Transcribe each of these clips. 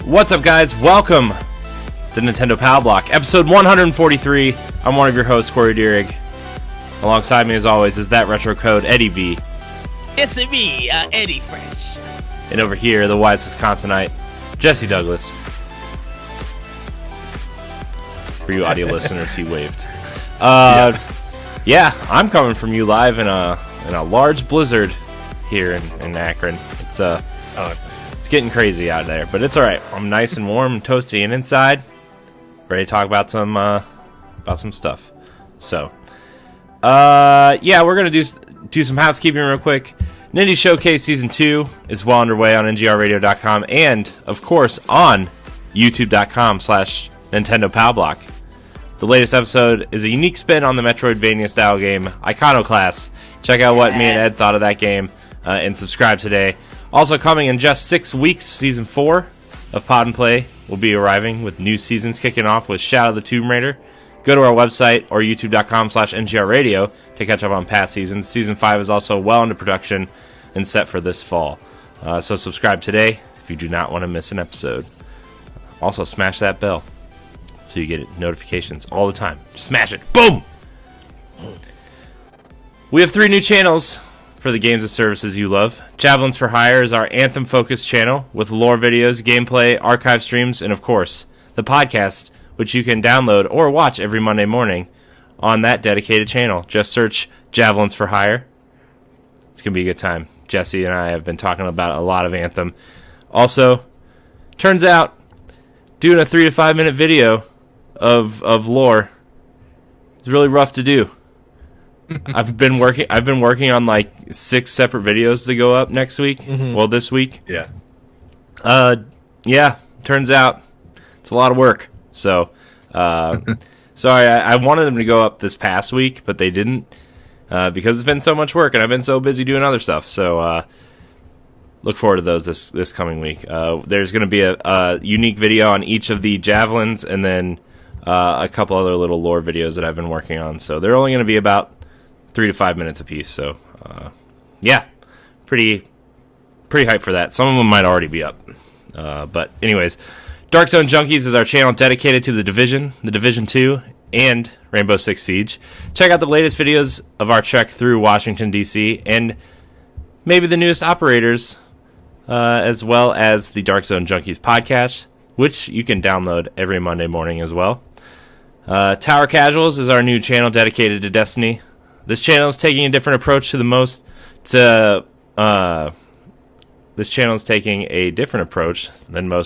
What's up, guys? Welcome to Nintendo Pow Block, episode 143. I'm one of your hosts, Corey Deering. Alongside me, as always, is that retro code, Eddie V. It's me, Eddie French. And over here, the wise Wisconsinite, Jesse Douglas. For you audio listeners, he waved. Yeah, I'm coming from you live in a large blizzard here in Akron. It's getting crazy out there, but it's all right. I'm nice and warm, and toasty, and inside, ready to talk about some stuff. So, yeah, we're gonna do some housekeeping real quick. Ninja Showcase Season 2 is well underway on ngrradio.com and, of course, on youtube.com/Nintendo Pow Block. The latest episode is a unique spin on the Metroidvania-style game Iconoclast. Check out what me and Ed thought of that game and subscribe today. Also coming in just 6 weeks, Season 4 of Pod and Play will be arriving with new seasons kicking off with Shadow of the Tomb Raider. Go to our website or youtube.com/NGRradio to catch up on past seasons. Season 5 is also well into production and set for this fall. So subscribe today if you do not want to miss an episode. Also, smash that bell so you get notifications all the time. Just smash it. Boom! We have 3 new channels for the games and services you love. Javelins for Hire is our Anthem-focused channel with lore videos, gameplay, archive streams, and of course, the podcast, which you can download or watch every Monday morning on that dedicated channel. Just search Javelins for Hire. It's going to be a good time. Jesse and I have been talking about a lot of Anthem. Also, turns out, doing a 3 to 5 minute video of lore is really rough to do. I've been working on like 6 separate videos to go up next week. Mm-hmm. Well, this week. Yeah. Yeah. Turns out it's a lot of work. So, sorry. I wanted them to go up this past week, but they didn't because it's been so much work and I've been so busy doing other stuff. So, look forward to those this coming week. There's going to be a unique video on each of the javelins, and then a couple other little lore videos that I've been working on. So they're only going to be about 3 to 5 minutes apiece, so yeah, pretty hyped for that. Some of them might already be up, but anyways, Dark Zone Junkies is our channel dedicated to the Division 2, and Rainbow Six Siege. Check out the latest videos of our trek through Washington, D.C., and maybe the newest operators, as well as the Dark Zone Junkies podcast, which you can download every Monday morning as well. Tower Casuals is our new channel dedicated to Destiny. This channel is taking a different approach than most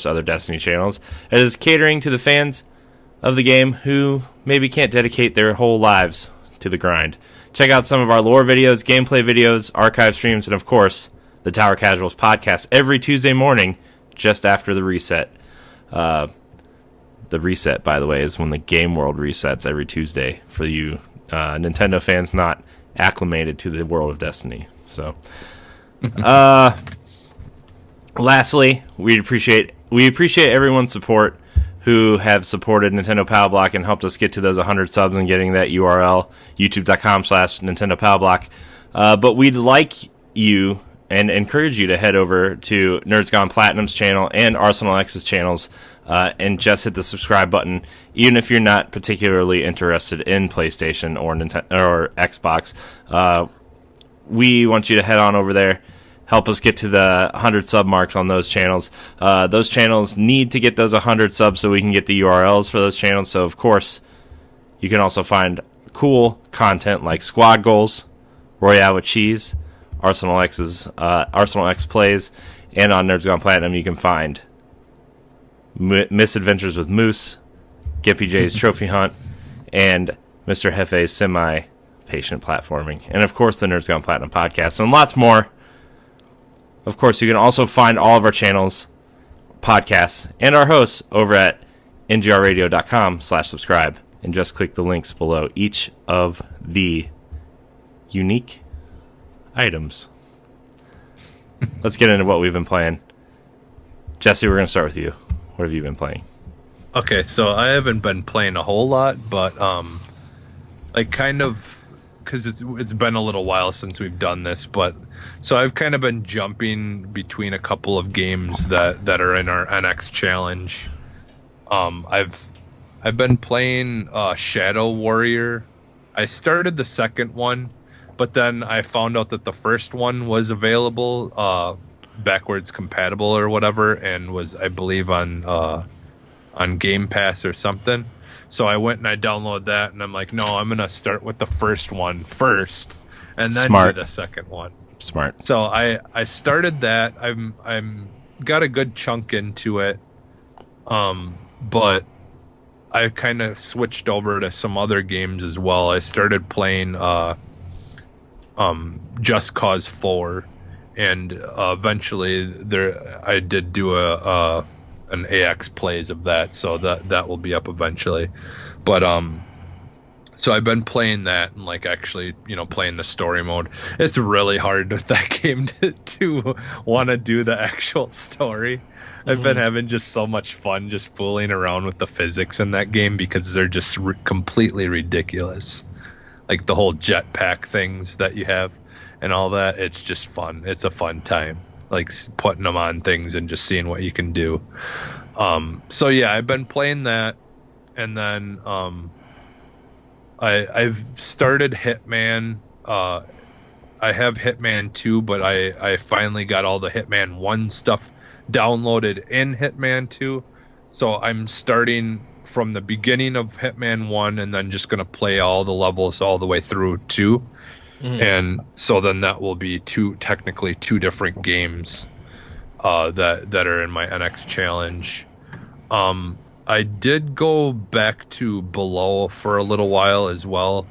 other Destiny channels. It is catering to the fans of the game who maybe can't dedicate their whole lives to the grind. Check out some of our lore videos, gameplay videos, archive streams, and of course, the Tower Casuals podcast every Tuesday morning just after the reset. The reset, by the way, is when the game world resets every Tuesday for you Nintendo fans not acclimated to the world of Destiny. So, lastly, we appreciate everyone's support who have supported Nintendo Pow Block and helped us get to those 100 subs and getting that URL, youtube.com/Nintendo Pow Block. But we'd like you and encourage you to head over to Nerds Gone Platinum's channel and Arsenal X's channels and just hit the subscribe button, even if you're not particularly interested in PlayStation or or Xbox. We want you to head on over there, help us get to the 100 sub mark on those channels. Those channels need to get those 100 subs so we can get the URLs for those channels. So, of course, you can also find cool content like Squad Goals, Royale with Cheese, Arsenal X Plays, and on Nerds Gone Platinum you can find Misadventures with Moose, Gimpy J's Trophy Hunt, and Mr. Hefe's semi-patient platforming. And, of course, the Nerds Gone Platinum podcast, and lots more. Of course, you can also find all of our channels, podcasts, and our hosts over at ngrradio.com/subscribe. And just click the links below each of the unique items. Let's get into what we've been playing. Jesse, we're going to start with you. What have you been playing? Okay, so I haven't been playing a whole lot, but like kind of because it's been a little while since we've done this, but so I've kind of been jumping between a couple of games that are in our NX challenge. I've been playing Shadow Warrior. I started the second one, but then I found out that the first one was available backwards compatible or whatever, and was, I believe, on Game Pass or something. So I went and I downloaded that, and I'm like, no, I'm gonna start with the first one first, and then do the second one. Smart. So I started that. I'm got a good chunk into it, but I kind of switched over to some other games as well. I started playing Just Cause 4. And eventually, I did do an AX plays of that, so that will be up eventually. But so I've been playing that and like actually, playing the story mode. It's really hard with that game to want to do the actual story. I've been having just so much fun just fooling around with the physics in that game because they're just completely ridiculous. Like the whole jetpack things that you have. And all that, it's just fun. It's a fun time, like putting them on things and just seeing what you can do. So yeah, I've been playing that, and then I've started Hitman. I have Hitman 2, but I finally got all the Hitman 1 stuff downloaded in Hitman 2. So I'm starting from the beginning of Hitman 1, and then just gonna play all the levels all the way through 2. And so then that will be technically two different games that are in my NX challenge. I did go back to Below for a little while as well,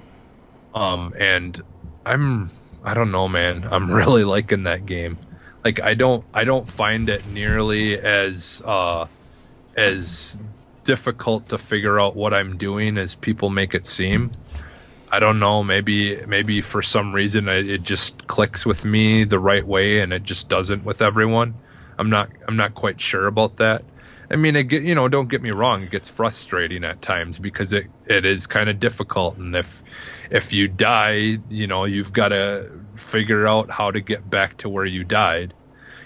and I don't know, man. I'm really liking that game. Like I don't find it nearly as difficult to figure out what I'm doing as people make it seem. I don't know, maybe for some reason it just clicks with me the right way and it just doesn't with everyone. I'm not quite sure about that. I mean, don't get me wrong, it gets frustrating at times because it is kind of difficult, and if you die, you've got to figure out how to get back to where you died.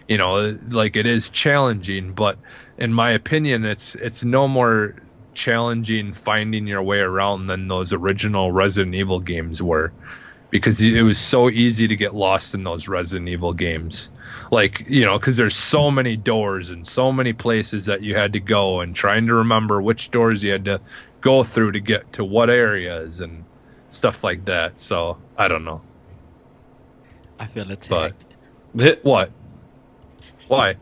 Like it is challenging, but in my opinion, it's no more challenging finding your way around than those original Resident Evil games were, because it was so easy to get lost in those Resident Evil games. Like, because there's so many doors and so many places that you had to go, and trying to remember which doors you had to go through to get to what areas and stuff like that. So I don't know. I feel attacked. But what? Why?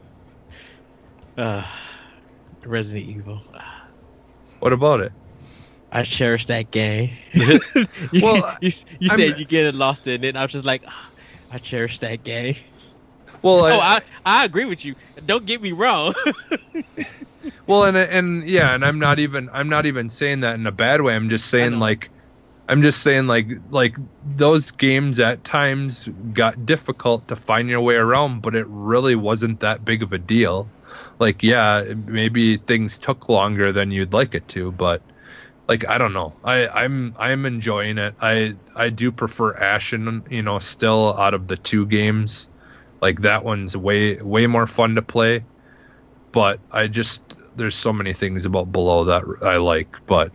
Resident Evil. What about it? I cherish that game. Well, you said you get lost in it, and I was just like, I cherish that game. Well, I agree with you. Don't get me wrong. Well, and yeah, and I'm not even saying that in a bad way. I'm just saying like those games at times got difficult to find your way around, but it really wasn't that big of a deal. Like, yeah, maybe things took longer than you'd like it to, but like, I don't know. I'm enjoying it. I do prefer Ashen, still out of the two games. Like that one's way more fun to play. But there's so many things about Below that I like. But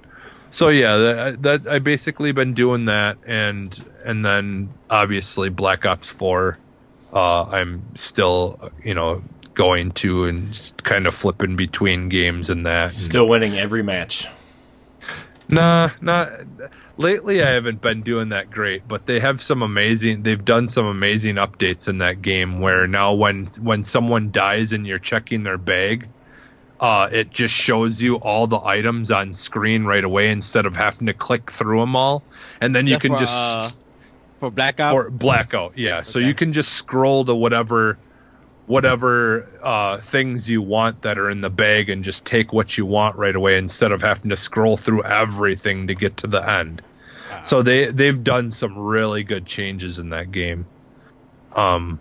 so yeah, that I basically been doing that, and then obviously Black Ops 4. I'm still going to and kind of flipping between games and that. Still winning every match. Nah, not lately. I haven't been doing that great, but they have some amazing. They've done some amazing updates in that game where now when someone dies and you're checking their bag, it just shows you all the items on screen right away instead of having to click through them all, and then you can just for blackout or blackout. Yeah, okay. So you can just scroll to whatever things you want that are in the bag and just take what you want right away instead of having to scroll through everything to get to the end. Wow. So they've done some really good changes in that game. And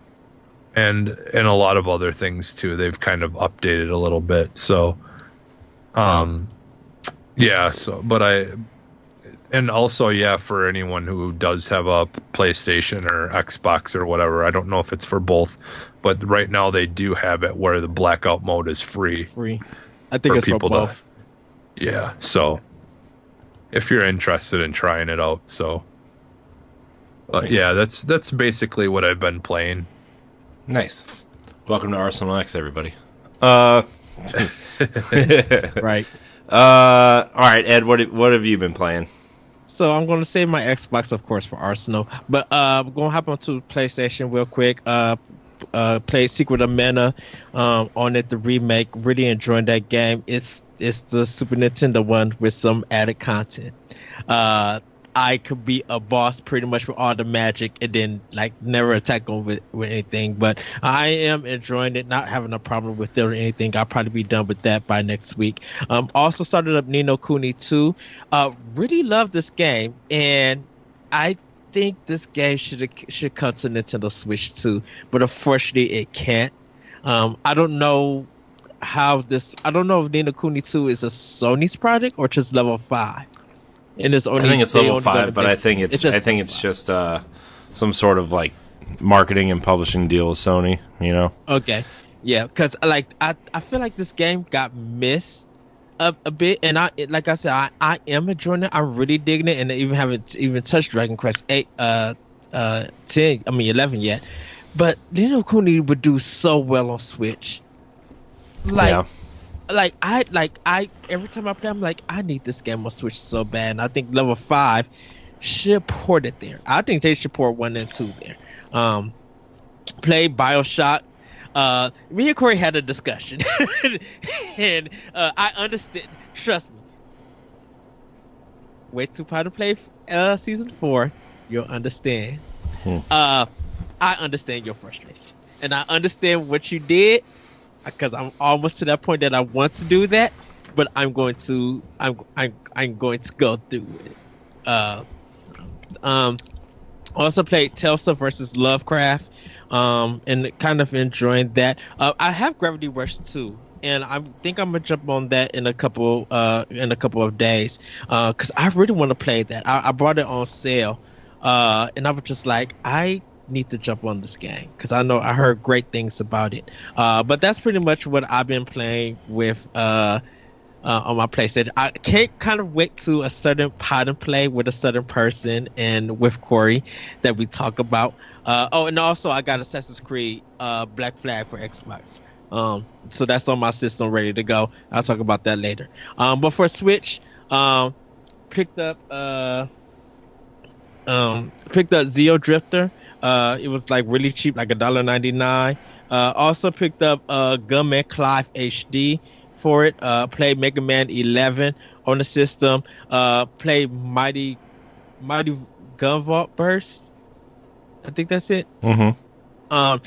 a lot of other things too. They've kind of updated a little bit. So yeah, and also, for anyone who does have a PlayStation or Xbox or whatever, I don't know if it's for both, but right now they do have it where the blackout mode is free. I think it's for both. Yeah, so if you're interested in trying it out, nice. Yeah, that's basically what I've been playing. Nice. Welcome to Arsenal X, everybody. Right. All right, Ed, what have you been playing? So I'm going to save my Xbox, of course, for Arsenal, but I'm going to hop onto PlayStation real quick. Play Secret of Mana on it, the remake. Really enjoying that game. It's the Super Nintendo one with some added content. I could be a boss pretty much with all the magic and then never attack on with anything. But I am enjoying it, not having a problem with it or anything. I'll probably be done with that by next week. Also started up Ni no Kuni 2. Really love this game, and I think this game should come to Nintendo Switch too, but unfortunately it can't. I don't know if Ni no Kuni 2 is a Sony's project or just level 5. And it's only, I think it's level 5, but I think it's just some sort of marketing and publishing deal with Sony, you know? Okay. Yeah, because I feel like this game got missed a bit, and I am enjoying it. I'm really digging it, and I haven't even touched Dragon Quest 11 yet. But Ni no Kuni would do so well on Switch. Yeah. I every time I play, I'm like, I need this game on Switch so bad. And I think level 5 should port it there. I think they should port 1 and 2 there. Play BioShock. Me and Corey had a discussion, and I understand. Trust me. Wait till Powder play season 4. You'll understand. I understand your frustration, and I understand what you did. Because I'm almost to that point that I want to do that, but I'm going to go through it. Also played Telstar versus Lovecraft, and kind of enjoying that. I have Gravity Rush 2, and I think I'm gonna jump on that in a couple of days, because I really want to play that. I brought it on sale, and I was just like, I need to jump on this game because I heard great things about it. But that's pretty much what I've been playing with on my PlayStation. I can't kind of wait to a certain pod and play with a certain person and with Corey that we talk about. And also I got Assassin's Creed Black Flag for Xbox. So that's on my system ready to go. I'll talk about that later. But for Switch, picked up Zeo Drifter. It was really cheap, $1.99. Also picked up Gunman Clive HD for it. Played Mega Man 11 on the system. Played Mighty Gun Vault Burst. I think that's it. Mm-hmm.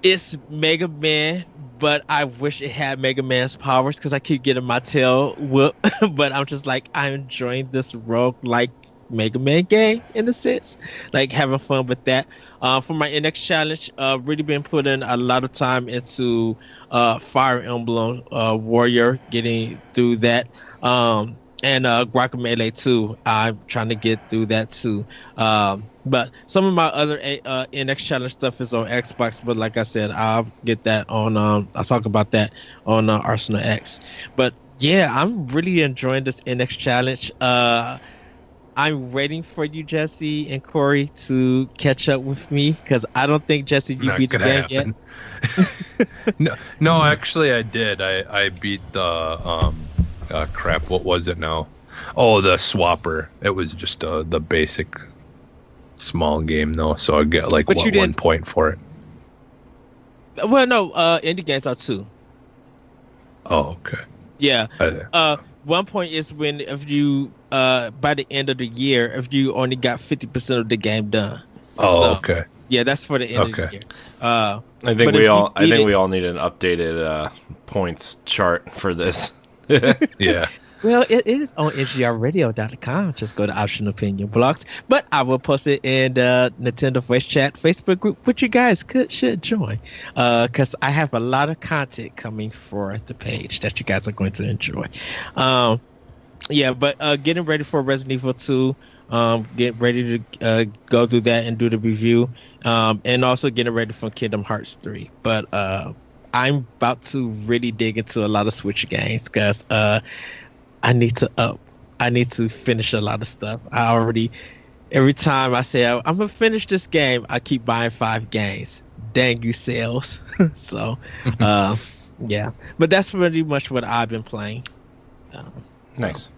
It's Mega Man, but I wish it had Mega Man's powers because I keep getting my tail whooped. But I'm just I'm enjoying this rogue-like Mega Man game in a sense, having fun with that. For my NX challenge, really been putting a lot of time into Fire Emblem Warrior, getting through that, and Guacamelee 2. I'm trying to get through that too. But some of my other NX challenge stuff is on Xbox, but like I said, I'll get that on. I'll talk about that on Arsenal X. But yeah, I'm really enjoying this NX challenge. I'm waiting for you, Jesse and Corey, to catch up with me because I don't think, Jesse, you beat the game yet. No, actually, I did. I beat the crap. What was it now? Oh, the swapper. It was just the basic small game though, so I get like 1 point for it. Well, no, indie games are 2. Oh, okay. Yeah. 1 point is when if you by the end of the year, if you only got 50% of the game done. Oh, so, okay. Yeah, that's for the end of the year. I think we all need an updated points chart for this. Yeah. Well, it is on ngrradio.com. Just go to Optional Opinion Blocks. But I will post it in the Nintendo Voice Chat Facebook group, which you guys should join. Because I have a lot of content coming for the page that you guys are going to enjoy. Yeah, but getting ready for Resident Evil 2. Get ready to go through that and do the review. And also getting ready for Kingdom Hearts 3. But I'm about to really dig into a lot of Switch games because I need to finish a lot of stuff. Every time I say I'm gonna finish this game, I keep buying 5 games. Dang you sales. So yeah, but that's pretty much what I've been playing. Nice.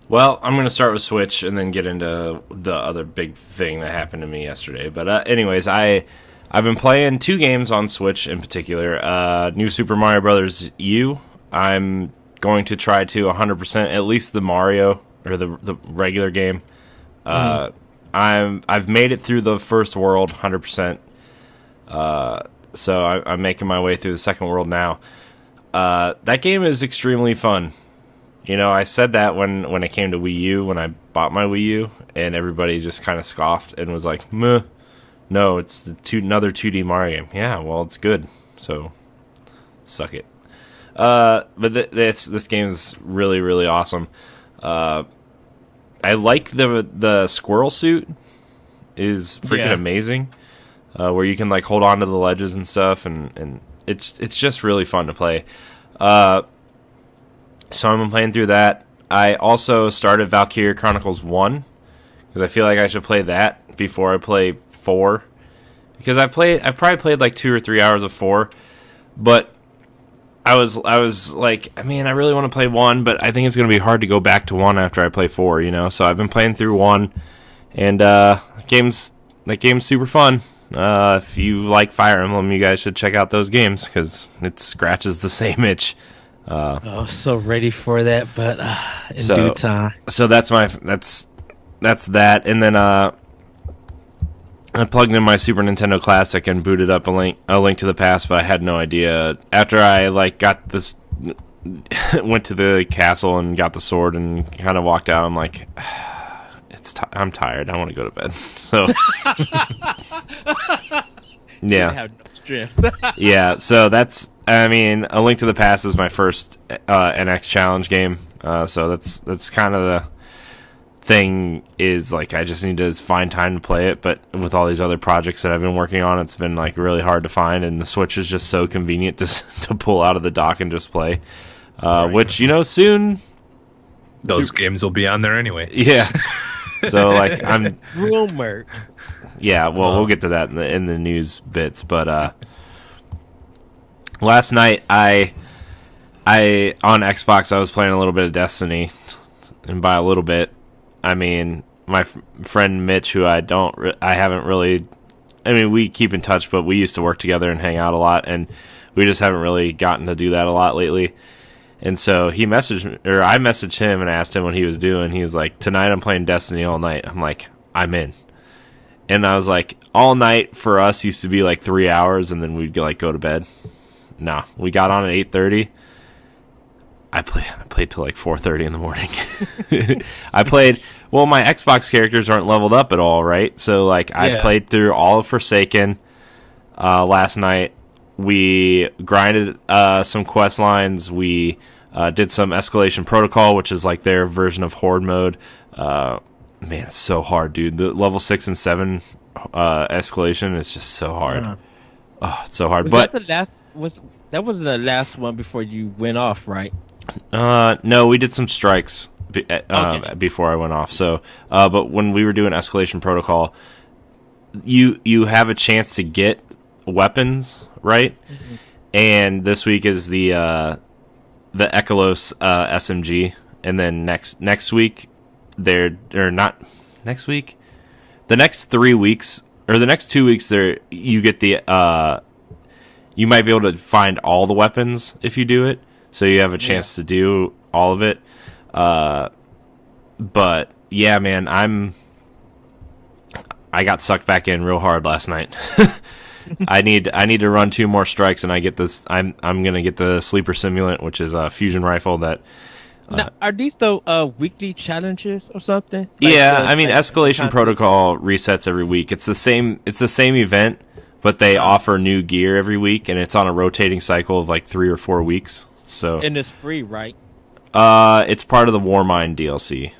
Well, I'm going to start with Switch and then get into the other big thing that happened to me yesterday. But anyways, I've been playing 2 games on Switch in particular. New Super Mario Bros. U. I'm going to try to 100% at least the Mario or the regular game. I've made it through the first world 100%. So I'm making my way through the second world now. That game is extremely fun. You know, I said that when it came to Wii U, when I bought my Wii U, and everybody just kind of scoffed and was like, meh, no, it's another 2D Mario game. Yeah, well, it's good, so suck it. But this game is really, really awesome. I like the squirrel suit is freaking amazing, where you can like hold on to the ledges and stuff, and it's just really fun to play. So I'm playing through that. I also started Valkyria Chronicles 1 because I feel like I should play that before I play 4. Because I probably played like 2 or 3 hours of 4, but I was like, I mean, I really want to play 1, but I think it's going to be hard to go back to 1 after I play 4, you know? So I've been playing through 1, and that game's super fun. If you like Fire Emblem, you guys should check out those games because it scratches the same itch. So ready for that, but in due time. So that's that, and then I plugged in my Super Nintendo Classic and booted up a link to the Past, but I had no idea. After I got this, went to the castle and got the sword and kind of walked out. I'm like, I'm tired. I want to go to bed. So yeah. Yeah, so that's, I mean, A Link to the Past is my first NX Challenge game, so that's kind of the thing, is like I just need to find time to play it, but with all these other projects that I've been working on, it's been like really hard to find, and the Switch is just so convenient to pull out of the dock and just play, which, you know, soon those games will be on there anyway. Yeah. So like I'm rumored. Yeah, well, we'll get to that in the news bits, but last night I on Xbox I was playing a little bit of Destiny, and by a little bit I mean my friend Mitch, who I haven't really, I mean, we keep in touch, but we used to work together and hang out a lot, and we just haven't really gotten to do that a lot lately. And so I messaged him and asked him what he was doing. He was like, tonight I'm playing Destiny all night. I'm like, I'm in. And I was like, all night for us used to be like 3 hours, and then we'd go to bed. Nah, we got on at 8:30. I played till like 4:30 in the morning. Well, my Xbox characters aren't leveled up at all, right? So like I played through all of Forsaken last night. We grinded some quest lines. We did some Escalation Protocol, which is like their version of Horde mode. Man, it's so hard, dude. The level 6 and 7 escalation is just so hard. Oh, it's so hard. That wasn't the last one before you went off, right? No, we did some strikes before I went off. So, but when we were doing Escalation Protocol, you have a chance to get weapons, right? Mm-hmm. And this week is the Ekalos SMG, and then next week or not next week, the next 3 weeks or the next 2 weeks there you get the you might be able to find all the weapons if you do it, so you have a chance to do all of it. But yeah, man, I got sucked back in real hard last night. I need to run 2 more strikes, and I get this. I'm gonna get the sleeper simulant, which is a fusion rifle that. Now, are these the weekly challenges or something? I mean, Escalation Protocol resets every week. It's the same event, but they offer new gear every week, and it's on a rotating cycle of like 3 or 4 weeks. So and it's free, right? It's part of the Warmind DLC.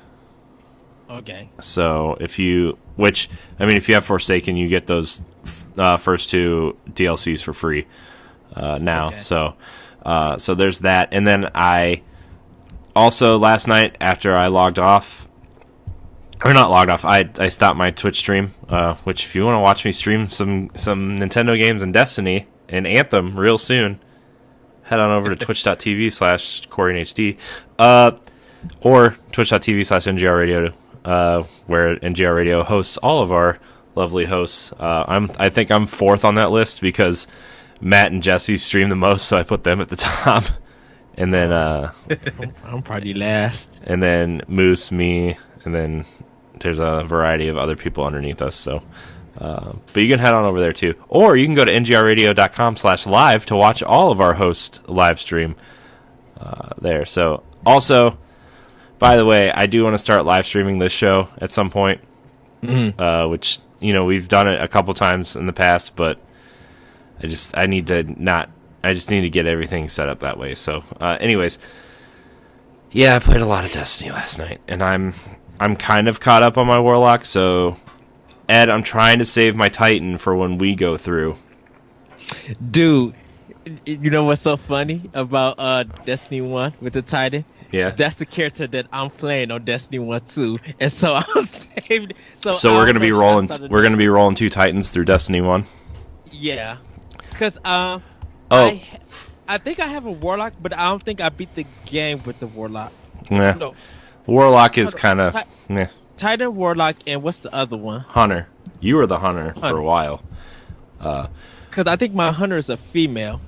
Okay. So if you have Forsaken, you get those first 2 DLCs for free now. Okay. So there's that, and then I also last night after I logged off, or not logged off, I stopped my Twitch stream. Which if you want to watch me stream some Nintendo games and Destiny and Anthem real soon, head on over to twitch.tv/CoreyHD or twitch.tv/NGR Radio. Where NGR Radio hosts all of our lovely hosts. I think I'm 4th on that list because Matt and Jesse stream the most, so I put them at the top. And then I'm probably last. And then Moose, me, and then there's a variety of other people underneath us. So, but you can head on over there too, or you can go to ngrradio.com/live to watch all of our hosts live stream there. So also. By the way, I do want to start live streaming this show at some point, which we've done it a couple times in the past, but I just need to get everything set up that way. So, anyways, yeah, I played a lot of Destiny last night, and I'm kind of caught up on my Warlock. So, Ed, I'm trying to save my Titan for when we go through. Dude, you know what's so funny about Destiny 1 with the Titan? Yeah, that's the character that I'm playing on Destiny 1 too, and so I'm saved. So we're gonna be rolling. We're gonna be rolling 2 Titans through Destiny 1. Yeah, because I think I have a Warlock, but I don't think I beat the game with the Warlock. Yeah, no. Warlock is kind of Titan, Warlock, and what's the other one? Hunter. You were the Hunter for a while. Because I think my Hunter is a female.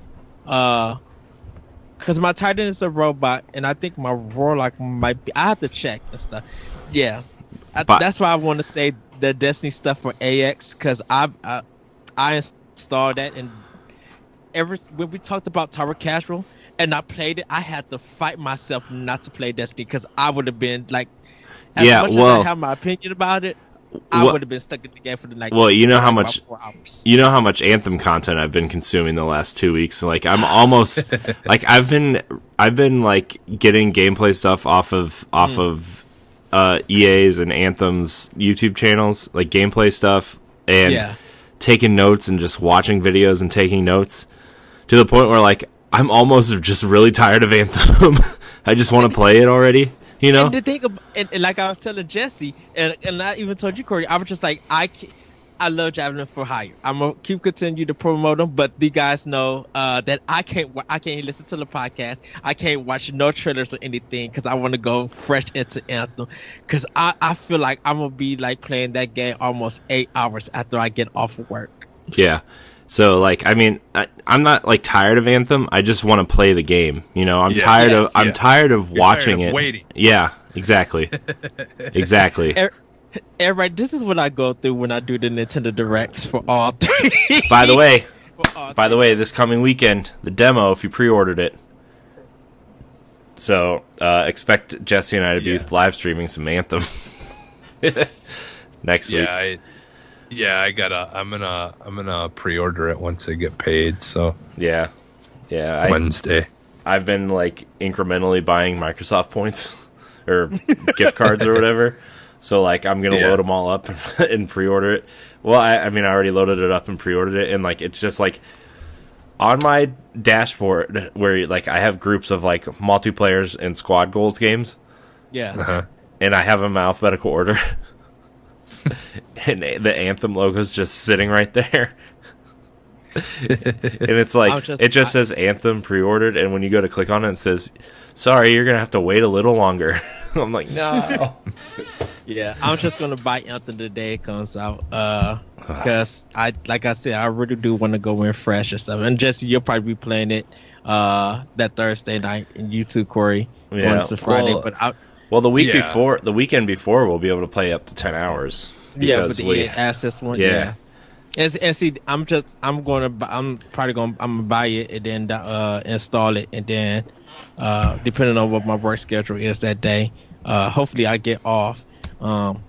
Because my Titan is a robot, and I think my Warlock might be. I have to check and stuff. Yeah, that's why I want to say the Destiny stuff for AX, because I installed that, and when we talked about Tower Casual and I played it, I had to fight myself not to play Destiny, because I would have been like, as much as I have my opinion about it, I would have been stuck in the game for the night. Well, you know how much 4 hours. You know how much Anthem content I've been consuming the last 2 weeks. Like I'm almost like I've been like getting gameplay stuff off of EA's and Anthem's YouTube channels, like gameplay stuff, and taking notes and just watching videos and taking notes to the point where like I'm almost just really tired of Anthem. I just want to play it already. And the thing and like I was telling Jesse, and I even told you, Corey, I was just like, I love Javelin for Hire. I'm gonna continue to promote them, but you guys know that I can't listen to the podcast. I can't watch no trailers or anything because I want to go fresh into Anthem. Because I feel like I'm gonna be like playing that game almost 8 hours after I get off of work. Yeah. So like, I mean, I'm not like tired of Anthem. I just want to play the game. I'm tired of watching it. Waiting. Yeah, exactly. Exactly. Everybody, this is what I go through when I do the Nintendo Directs for all 3. By the way, this coming weekend, the demo, if you pre-ordered it. So expect Jesse and I to be live streaming some Anthem next week. I'm gonna pre-order it once I get paid. So yeah. Wednesday. I've been like incrementally buying Microsoft points or gift cards or whatever. So like I'm gonna load them all up and pre-order it. Well, I mean I already loaded it up and pre-ordered it, and like it's just like on my dashboard where like I have groups of like multiplayers and squad goals games. Yeah. And I have them in alphabetical order. And the Anthem logo's just sitting right there. And it's like it just says Anthem pre-ordered, and when you go to click on it, it says, "Sorry, you're gonna have to wait a little longer." I'm like, no. Yeah, I'm just gonna buy Anthem the day it comes out. Because like I said, I really do want to go in fresh and stuff. And Jesse, you'll probably be playing it that Thursday night, and you too, Corey. Yeah. It's a Friday, well, the weekend before, we'll be able to play up to 10 hours. Yeah, with the EA Access one. Yeah. And see, I'm gonna buy it and then install it, and then depending on what my work schedule is that day, hopefully I get off. I'm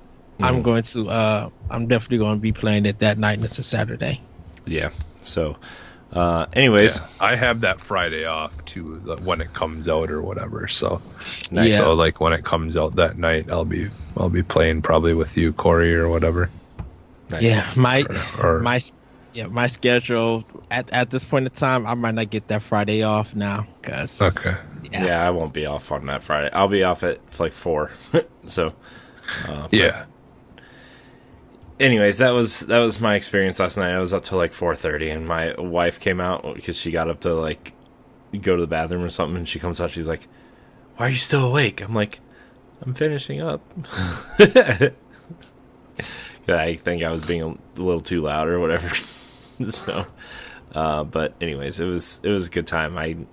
definitely going to be playing it that night, and it's a Saturday. Yeah. So, anyways, I have that Friday off too when it comes out or whatever. So, nice. So like when it comes out that night, I'll be playing probably with you, Corey, or whatever. Nice. Yeah, my schedule at this point in time, I might not get that Friday off now. I won't be off on that Friday. I'll be off at like 4. So, anyways, that was my experience last night. I was up till like 4:30, and my wife came out because she got up to like go to the bathroom or something, and she comes out. She's like, "Why are you still awake?" I'm like, "I'm finishing up." I think I was being a little too loud or whatever. So, but anyways, it was a good time.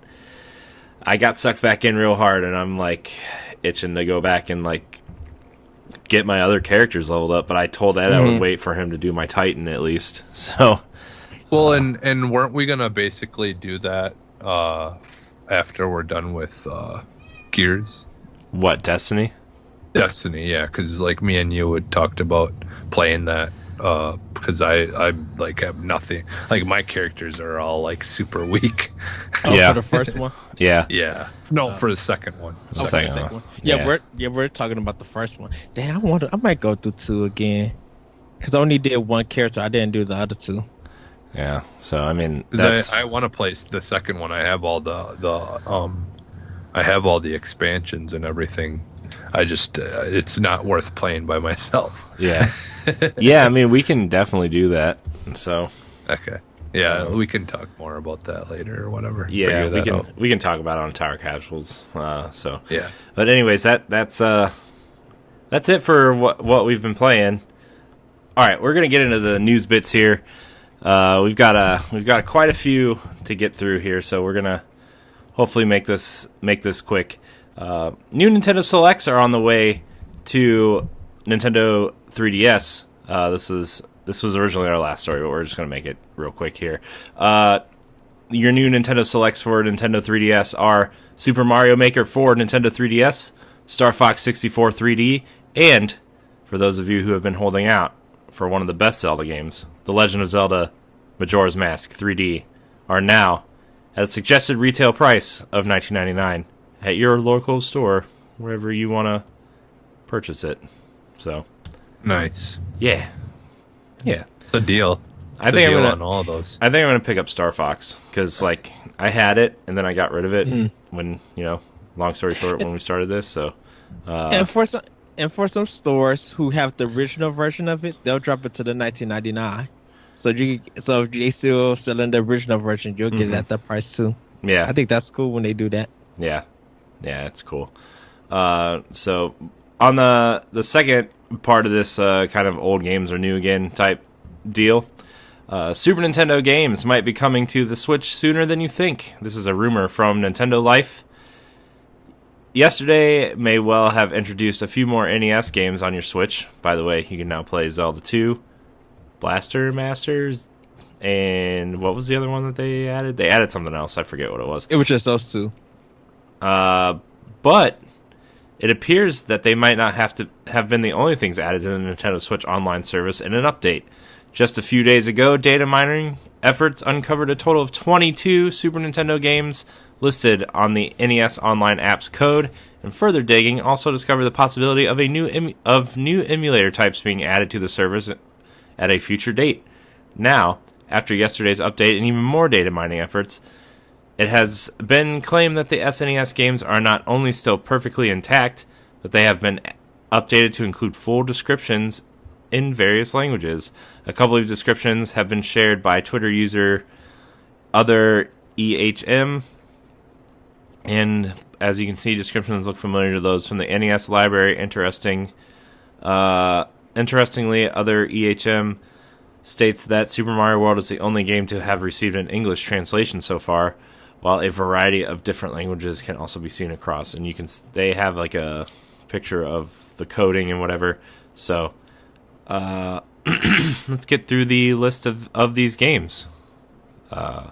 I got sucked back in real hard, and I'm like itching to go back and like get my other characters leveled up. But I told Ed I would wait for him to do my Titan at least. So, well, and weren't we gonna basically do that after we're done with Gears? What, Destiny? Destiny, yeah, because like me and you had talked about playing that because I like have nothing. Like my characters are all like super weak. For the first one. Yeah. No, for the second one. The second one. Yeah, we're talking about the first one. Damn, I might go through 2 again because I only did one character. I didn't do the other 2. Yeah. So I mean, I want to play the second one. I have all I have all the expansions and everything. I just it's not worth playing by myself. Yeah. Yeah, I mean, we can definitely do that. So okay. Yeah, we can talk more about that later or whatever. Yeah, we can talk about it on Tower Casuals. So yeah. But anyways, that's it for what we've been playing. All right, we're gonna get into the news bits here. We've got quite a few to get through here, so we're gonna hopefully make this quick. New Nintendo Selects are on the way to Nintendo 3DS. This was originally our last story, but we're just going to make it real quick here. Your new Nintendo Selects for Nintendo 3DS are Super Mario Maker for Nintendo 3DS, Starfox 64 3D, and, for those of you who have been holding out for one of the best Zelda games, The Legend of Zelda Majora's Mask 3D, are now at a suggested retail price of $19.99 at your local store, wherever you want to purchase it. So nice. Yeah. It's a deal. I think I'm gonna on all of those. I think I'm gonna pick up Star Fox because like I had it and then I got rid of it when long story short when we started this. So and for some stores who have the original version of it, they'll drop it to the $19.99. So if they still selling the original version, you'll get it at that price too. Yeah, I think that's cool when they do that. Yeah, it's cool. So on the second part of this kind of old games or new again type deal, Super Nintendo games might be coming to the Switch sooner than you think. This is a rumor from Nintendo Life. Yesterday may well have introduced a few more NES games on your Switch. By the way, you can now play Zelda 2, Blaster Masters, and what was the other one that they added? They added something else. I forget what it was. It was just those 2. But it appears that they might not have been the only things added to the Nintendo Switch Online service in an update. Just a few days ago, data mining efforts uncovered a total of 22 Super Nintendo games listed on the NES Online app's code, and further digging also discovered the possibility of new emulator types being added to the service at a future date. Now, after yesterday's update and even more data mining efforts, it has been claimed that the SNES games are not only still perfectly intact, but they have been updated to include full descriptions in various languages. A couple of descriptions have been shared by Twitter user other EHM, and as you can see, descriptions look familiar to those from the NES library. Interestingly, other EHM states that Super Mario World is the only game to have received an English translation so far, while a variety of different languages can also be seen across. And they have like a picture of the coding and whatever. So let's get through the list of these games. The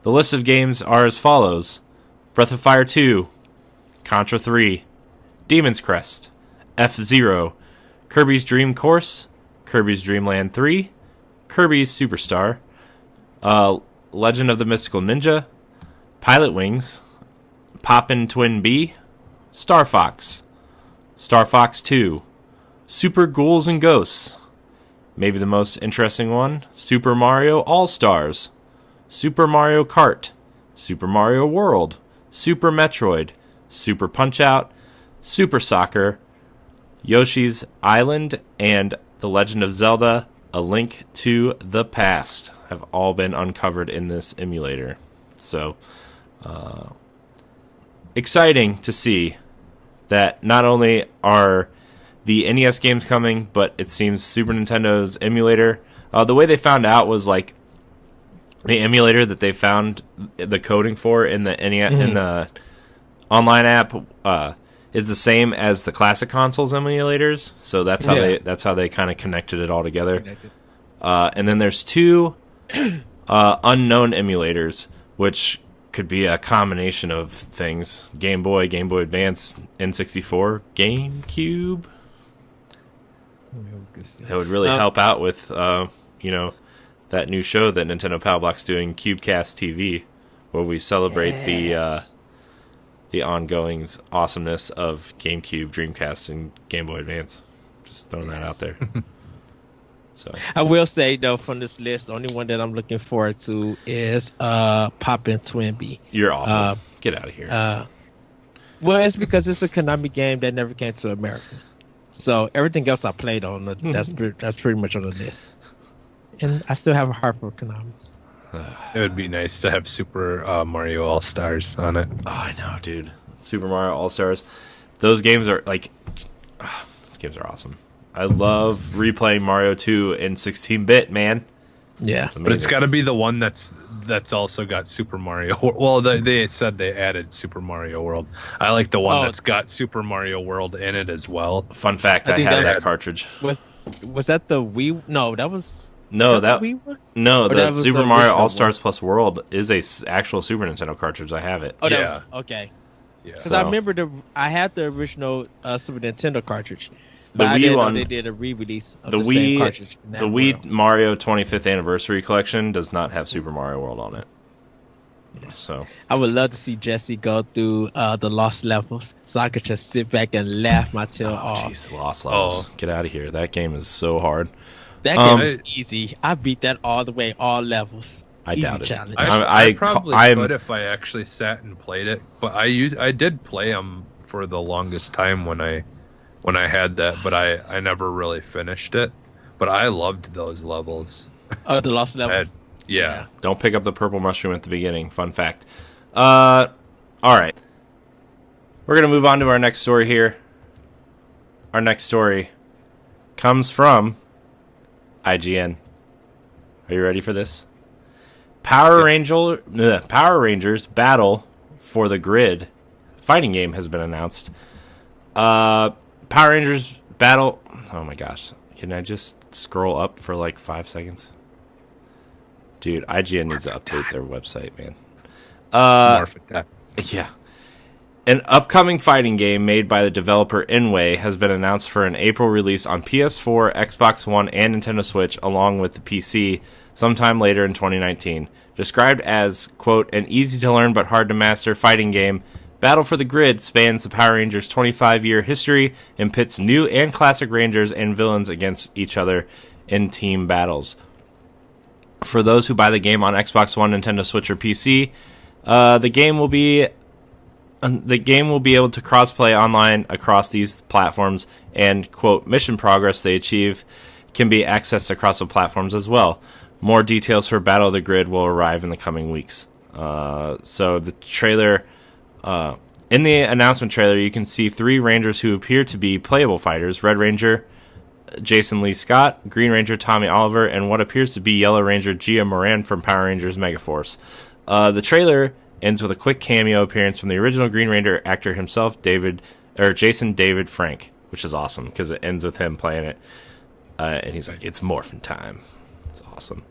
list of games are as follows: Breath of Fire 2, Contra 3, Demon's Crest, FZero, Kirby's Dream Course, Kirby's Dream Land 3, Kirby's Superstar, Legend of the Mystical Ninja, Pilot Wings, Poppin' Twin B, Starfox, Star Fox 2, Super Ghouls and Ghosts, maybe the most interesting one, Super Mario All-Stars, Super Mario Kart, Super Mario World, Super Metroid, Super Punch-Out, Super Soccer, Yoshi's Island, and The Legend of Zelda: A Link to the Past have all been uncovered in this emulator. So, exciting to see that not only are the NES games coming, but it seems Super Nintendo's emulator. The way they found out was like the emulator that they found the coding for in the NES in the online app is the same as the classic consoles emulators. So that's how they kind of connected it all together. And then there's two unknown emulators, which could be a combination of things: Game Boy, Game Boy Advance, N64, GameCube. That would really help out with that new show that Nintendo Pow Block's doing, Cubecast TV, where we celebrate the ongoing awesomeness of GameCube, Dreamcast, and Game Boy Advance. Just throwing that out there. So I will say though, from this list, the only one that I'm looking forward to is Poppin' Twin B. You're awful. Get out of here. Well, it's because it's a Konami game that never came to America. So everything else I played on, that's pretty much on the list. And I still have a heart for Konami. It would be nice to have Super Mario All-Stars on it. Oh, I know, dude. Super Mario All-Stars. Those games are like... those games are awesome. I love replaying Mario 2 in 16-bit, man. Yeah. But it's got to be the one that's also got Super Mario. Well, they said they added Super Mario World. I like the one that's got Super Mario World in it as well. Fun fact, I had that cartridge. Was that the Wii? No, that was... No, the Super Mario All-Stars one? Plus World is a actual Super Nintendo cartridge. I have it. Oh, yeah. Okay. Yeah. Because I remember I had the original Super Nintendo cartridge. The But I Wii didn't one, know they did a re-release of the the same Wii, cartridge. the Wii Mario 25th Anniversary Collection does not have Super Mario World on it. So I would love to see Jesse go through the lost levels, so I could just sit back and laugh my tail off. Jeez, lost levels. Get out of here. That game is so hard. That game is easy. I beat that all the way, all levels. I doubt it. Challenge. I probably could if I actually sat and played it, but I did play them for the longest time when I had that, but I never really finished it. But I loved those levels. Oh, the lost levels. Yeah. Don't pick up the purple mushroom at the beginning. Fun fact. All right. We're going to move on to our next story here. Our next story comes from IGN. Are you ready for this? Power Rangers Battle for the Grid fighting game has been announced. Power Rangers Battle... Oh my gosh. Can I just scroll up for like 5 seconds? Dude, IGN needs to update their website, man. Yeah. An upcoming fighting game made by the developer Inway has been announced for an April release on PS4, Xbox One, and Nintendo Switch, along with the PC, sometime later in 2019. Described as, quote, an easy-to-learn but hard-to-master fighting game, Battle for the Grid spans the Power Rangers' 25-year history and pits new and classic Rangers and villains against each other in team battles. For those who buy the game on Xbox One, Nintendo Switch, or PC, the game will be able to crossplay online across these platforms, and, quote, mission progress they achieve can be accessed across the platforms as well. more details for Battle of the Grid will arrive in the coming weeks. So the trailer, in the announcement trailer, you can see 3 Rangers who appear to be playable fighters: Red Ranger Jason Lee Scott, Green Ranger Tommy Oliver, and what appears to be Yellow Ranger Gia Moran from Power Rangers Megaforce. The trailer ends with a quick cameo appearance from the original Green Ranger actor himself, Jason David Frank, which is awesome because it ends with him playing it. And he's like, "It's morphin' time." It's awesome.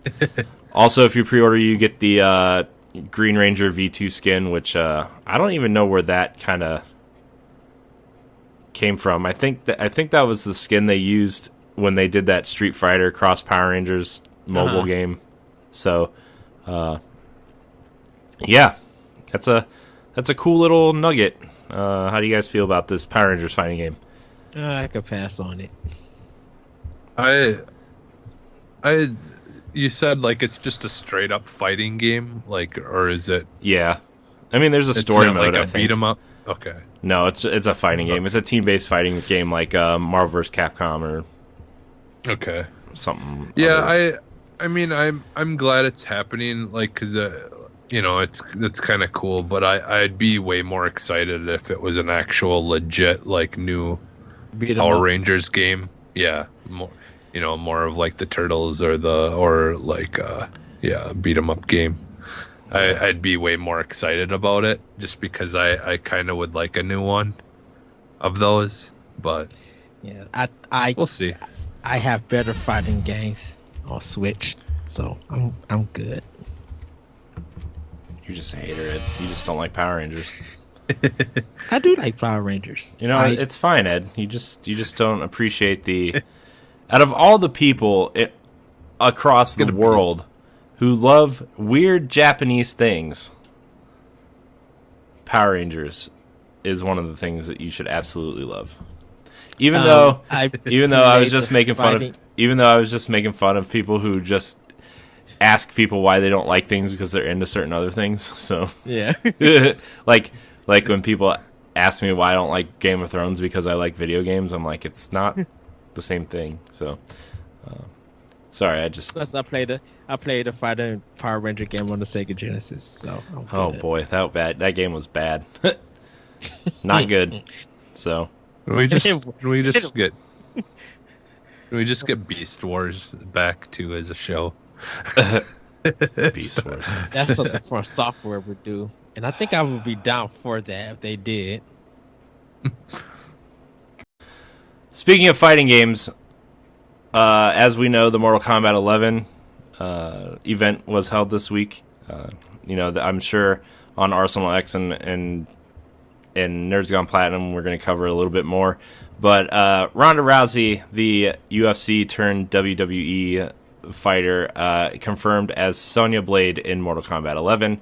Also, if you pre-order, you get the Green Ranger V2 skin, which I don't even know where that kind of came from. I think that was the skin they used when they did that Street Fighter Cross Power Rangers mobile game. So, yeah, that's a cool little nugget. How do you guys feel about this Power Rangers fighting game? I could pass on it. You said like it's just a straight up fighting game, like, or is it? Yeah, I mean, there's a story mode. Like I think. Beat 'em up. Okay. No, it's a fighting game. It's a team-based fighting game like Marvel vs. Capcom or something. Yeah, I mean, I'm glad it's happening. Like, because it's kind of cool. But I'd be way more excited if it was an actual legit like new Power Rangers game. Yeah, more of like the Turtles or beat 'em up game. I'd be way more excited about it just because I kind of would like a new one of those. But yeah, we'll see. I have better fighting games on Switch, so I'm good. You're just a hater, Ed. You just don't like Power Rangers. I do like Power Rangers. You know, it's fine, Ed. You just don't appreciate the. Out of all the people across the world who love weird Japanese things, Power Rangers is one of the things that you should absolutely love. Even though I was just making fun of people who just ask people why they don't like things because they're into certain other things. So yeah, like when people ask me why I don't like Game of Thrones because I like video games, I'm like, it's not the same thing. So sorry, Plus, I played a fighter Power Ranger game on the Sega Genesis. So boy, that game was bad. Not good. So can we just get Beast Wars back to as a show? Beast Wars. That's something for software would do, and I think I would be down for that if they did. Speaking of fighting games, as we know, the Mortal Kombat 11 event was held this week. I'm sure on Arsenal X and Nerds Gone Platinum, we're going to cover a little bit more. But Ronda Rousey, the UFC turned WWE fighter, confirmed as Sonya Blade in Mortal Kombat 11.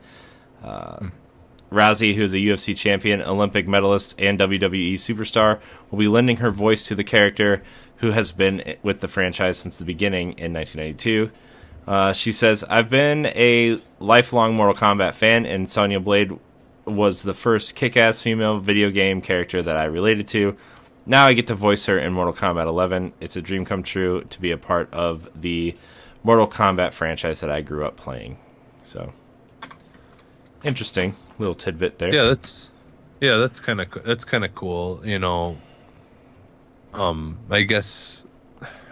Rousey, who is a UFC champion, Olympic medalist, and WWE superstar, will be lending her voice to the character who has been with the franchise since the beginning in 1992. She says, "I've been a lifelong Mortal Kombat fan, and Sonya Blade was the first kick-ass female video game character that I related to. Now I get to voice her in Mortal Kombat 11. It's a dream come true to be a part of the Mortal Kombat franchise that I grew up playing." So, interesting little tidbit there. Yeah, that's kind of cool. I guess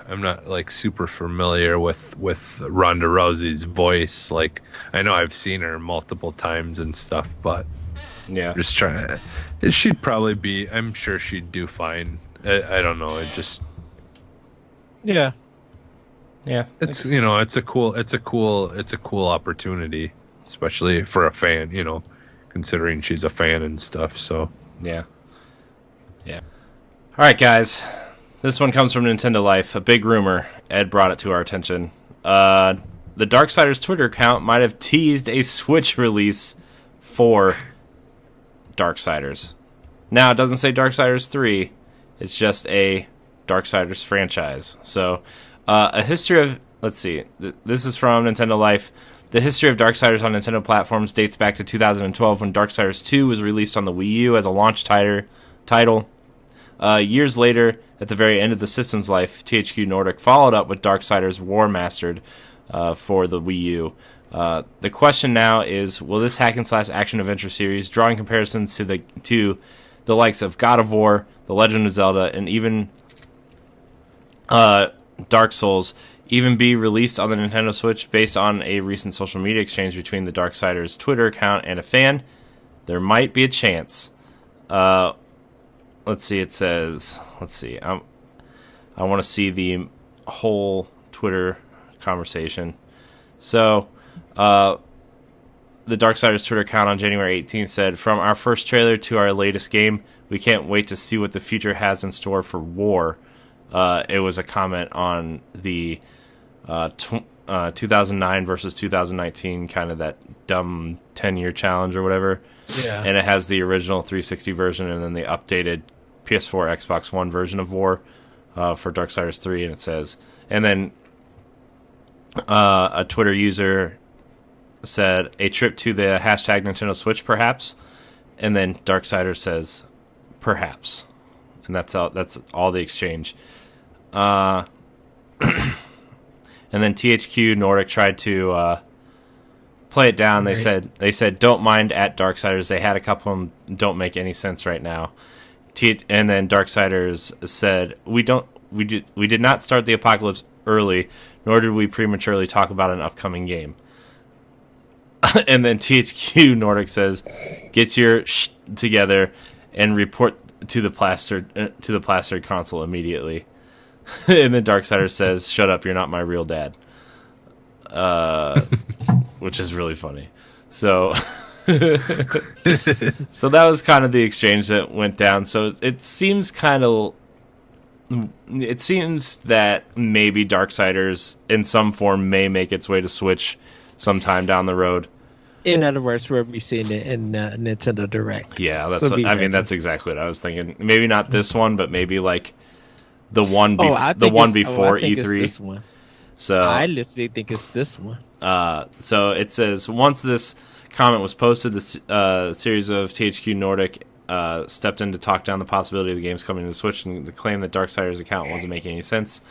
I'm not like super familiar with Ronda Rousey's voice. Like, I know I've seen her multiple times and stuff, but yeah, just trying. She'd probably be. I'm sure she'd do fine. I don't know. It just. Yeah. It's a cool opportunity, especially for a fan. Considering she's a fan and stuff. So. Yeah. All right, guys. This one comes from Nintendo Life. A big rumor. Ed brought it to our attention. The Darksiders Twitter account might have teased a Switch release for Darksiders. Now, it doesn't say Darksiders 3. It's just a Darksiders franchise. So, a history of... Let's see. This is from Nintendo Life. The history of Darksiders on Nintendo platforms dates back to 2012 when Darksiders 2 was released on the Wii U as a launch title. Years later, at the very end of the system's life, THQ Nordic followed up with Darksiders War Mastered, for the Wii U. The question now is, will this hack and slash action adventure series, drawing comparisons to the likes of God of War, The Legend of Zelda, and even Dark Souls, even be released on the Nintendo Switch? Based on a recent social media exchange between the Darksiders Twitter account and a fan, there might be a chance. Let's see, it says, I want to see the whole Twitter conversation. So, the Darksiders Twitter account on January 18th said, "From our first trailer to our latest game, we can't wait to see what the future has in store for War." It was a comment on the 2009 versus 2019, kind of that dumb 10-year challenge or whatever. Yeah. And it has the original 360 version and then the updated PS4, Xbox One version of War for Darksiders 3. And it says, and then a Twitter user said, "A trip to the hashtag Nintendo Switch, perhaps." And then Darksiders says, "Perhaps." And that's all the exchange. And then THQ Nordic tried to play it down. They said don't mind at Darksiders. They had a couple of them don't make any sense right now. And then Darksiders said, we did not start the apocalypse early, nor did we prematurely talk about an upcoming game." And then THQ Nordic says, "Get your together and report to the plastered console immediately." And then Darksiders says, "Shut up, you're not my real dad." Which is really funny. So so that was kind of the exchange that went down. So it seems that maybe Darksiders in some form may make its way to Switch sometime down the road. In other words, we'll be seeing it in Nintendo Direct. Yeah, that's exactly what I was thinking. Maybe not this one, but maybe like the one before E3. It's this one. So I literally think it's this one. So it says, once this comment was posted, the series of THQ Nordic stepped in to talk down the possibility of the games coming to the Switch, and the claim that Darksiders' account wasn't making any sense.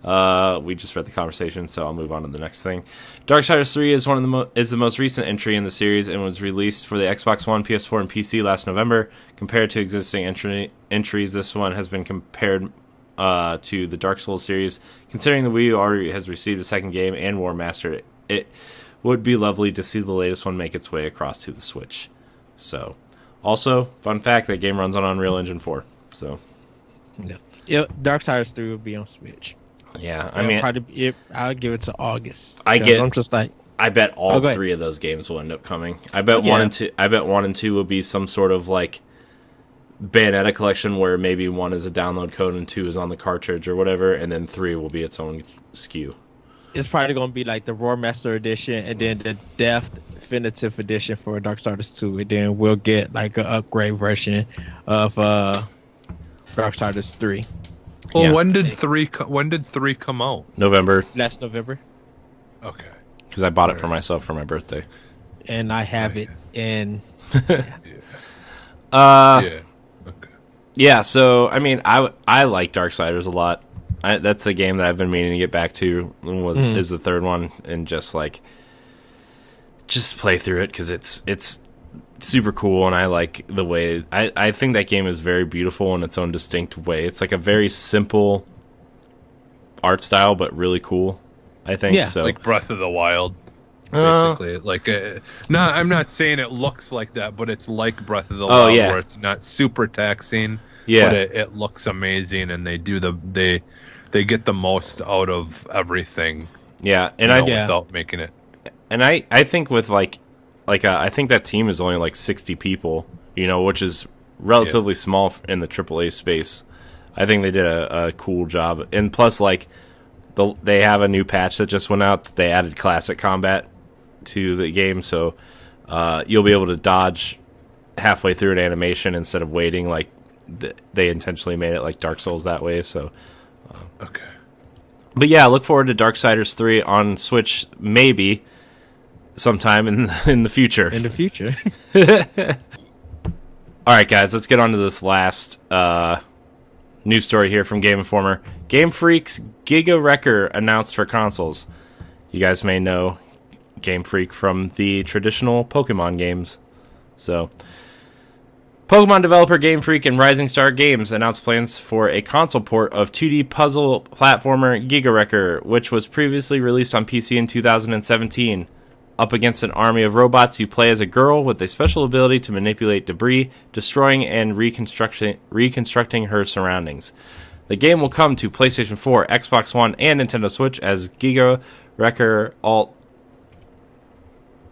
We just read the conversation, so I'll move on to the next thing. Darksiders 3 is is the most recent entry in the series and was released for the Xbox One, PS4, and PC last November. Compared to existing entries, this one has been compared to the Dark Souls series. Considering the Wii U already has received a second game and War Master, it would be lovely to see the latest one make its way across to the Switch. So, also, fun fact, that game runs on Unreal Engine 4. So, yeah, Darksiders 3 will be on Switch. Yeah, I'll give it to August. I bet all go three of those games will end up coming. I bet 1 and 2 will be some sort of like Bayonetta collection where maybe 1 is a download code and 2 is on the cartridge or whatever, and then 3 will be its own SKU. It's probably going to be like the War Master Edition and then the Definitive Edition for Darksiders 2, and then we'll get like an upgrade version of Darksiders 3. Well, Yeah. when did 3 come out? November, Last November, Okay. because I bought it for myself for my birthday. and I have it in. Yeah. Okay. Yeah, so I mean, I like Darksiders a lot. That's a game that I've been meaning to get back to. Is the third one, and just play through it because it's super cool, and I like the way I think that game is very beautiful in its own distinct way. It's like a very simple art style, but really cool. I think so. Like Breath of the Wild. Basically, I'm not saying it looks like that, but it's like Breath of the Wild, where it's not super taxing. Yeah, but it looks amazing, and they get the most out of everything. Yeah, and without making it. And I think with I think that team is only like 60 people, which is relatively small in the AAA space. I think they did a cool job, and plus they have a new patch that just went out. They added classic combat to the game, so you'll be able to dodge halfway through an animation instead of waiting. Like they intentionally made it like Dark Souls that way. So, okay. But yeah, look forward to Darksiders 3 on Switch, maybe sometime in the future. In the future. All right, guys, let's get on to this last news story here from Game Informer. Game Freak's Giga Wrecker announced for consoles. you guys may know Game Freak from the traditional Pokemon games. So, Pokemon developer Game Freak and Rising Star Games announced plans for a console port of 2D puzzle platformer Giga Wrecker, which was previously released on PC in 2017. Up against an army of robots, you play as a girl with a special ability to manipulate debris, destroying and reconstructing her surroundings. The game will come to PlayStation 4, Xbox One, and Nintendo Switch as Giga Wrecker Alt.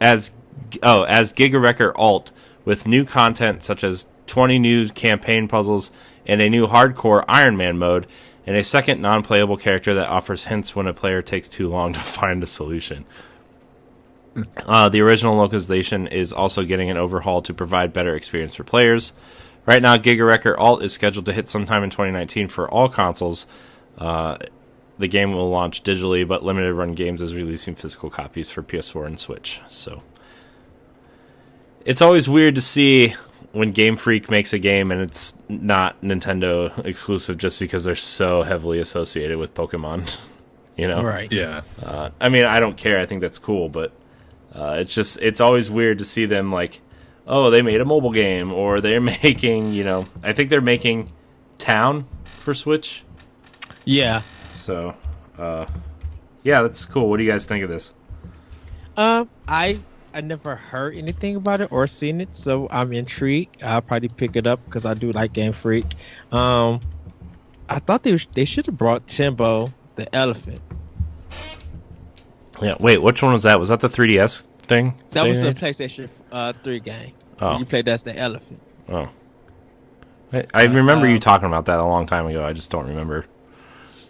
As Giga Wrecker Alt, with new content such as 20 new campaign puzzles and a new hardcore Iron Man mode, and a second non-playable character that offers hints when a player takes too long to find a solution. The original localization is also getting an overhaul to provide better experience for players. Right now, Giga Wrecker Alt is scheduled to hit sometime in 2019 for all consoles. The game will launch digitally, but Limited Run Games is releasing physical copies for PS4 and Switch. So, it's always weird to see when Game Freak makes a game and it's not Nintendo exclusive just because they're so heavily associated with Pokemon. You know? Right. Yeah. I mean, I don't care. I think that's cool, but it's always weird to see them like, oh, they made a mobile game, or they're making, I think they're making Town for Switch. Yeah. So, yeah, that's cool. What do you guys think of this? I never heard anything about it or seen it, so I'm intrigued. I'll probably pick it up because I do like Game Freak. I thought they should have brought Timbo the elephant. Yeah, wait, which one was that? Was that the 3DS thing? That was the PlayStation 3 game. Oh. You played as the elephant. Oh. I remember you talking about that a long time ago. I just don't remember.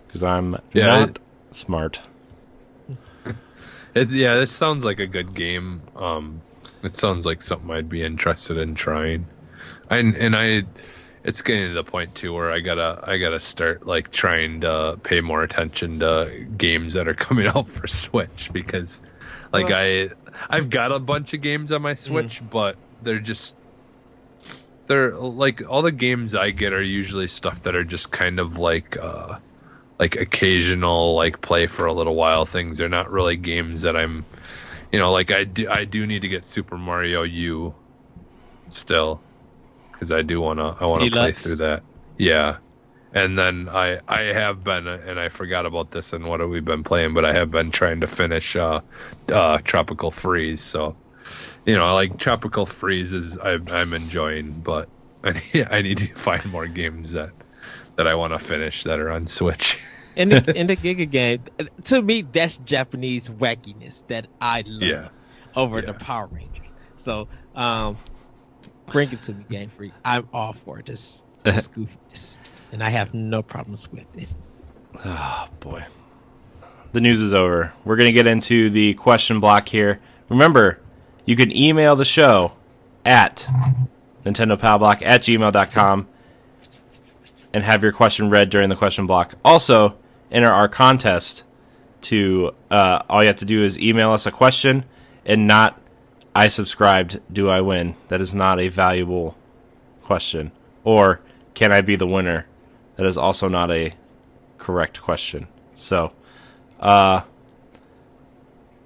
Because I'm not smart. It sounds like a good game. It sounds like something I'd be interested in trying. It's getting to the point too where I gotta start like trying to pay more attention to games that are coming out for Switch, because like I've got a bunch of games on my Switch, but they're like, all the games I get are usually stuff that are just kind of like occasional, like play for a little while things. They're not really games that I'm, like I do need to get Super Mario U still, because I want to play through that. Yeah. And then I have been, and I forgot about this and what have we been playing, but I have been trying to finish Tropical Freeze. So, like Tropical Freeze is I'm enjoying, but I need to find more games that I want to finish that are on Switch. In the Giga game, to me, that's Japanese wackiness that I love over the Power Rangers. So, bring it to me, Game Freak. I'm all for this goofiness, and I have no problems with it. Oh, boy. The news is over. We're going to get into the question block here. Remember, you can email the show at nintendopowblock@gmail.com and have your question read during the question block. Also, enter our contest to, all you have to do is email us a question and not, I subscribed, do I win? That is not a valuable question. Or, can I be the winner? That is also not a correct question. So,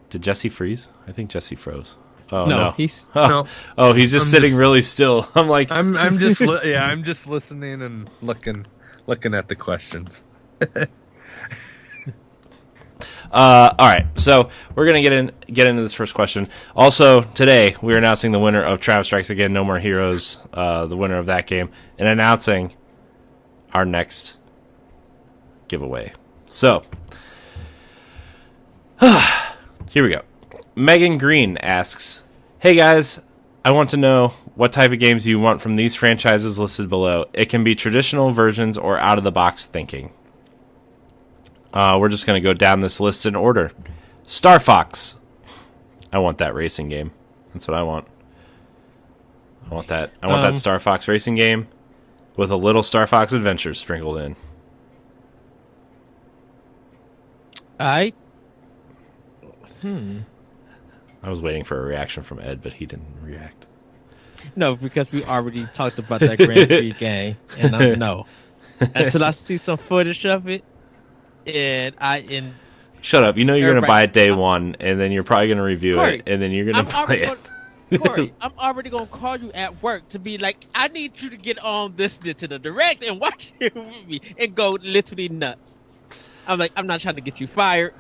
did Jesse freeze? I think Jesse froze. Oh no, he's he's just sitting really still. I'm like, I'm just I'm just listening and looking at the questions. All right, so we're gonna get into this first question. Also, today we're announcing the winner of Travis Strikes Again: No More Heroes, the winner of that game, and announcing our next giveaway. So, here we go. Megan Green asks, "Hey guys, I want to know what type of games you want from these franchises listed below. It can be traditional versions or out-of-the-box thinking." We're just going to go down this list in order. Starfox. I want that racing game. That's what I want. I want that Star Fox racing game with a little Star Fox Adventure sprinkled in. I was waiting for a reaction from Ed, but he didn't react. No, because we already talked about that Grand Prix game, and no. Until I see some footage of it, and Shut up. You know you're going to buy it day Everybody- one, and then you're probably going to review Corey, it, and then you're going I'm to play already it. Corey, I'm already gonna call you at work to be like, I need you to get on this Nintendo Direct and watch it with me and go literally nuts. I'm like, I'm not trying to get you fired.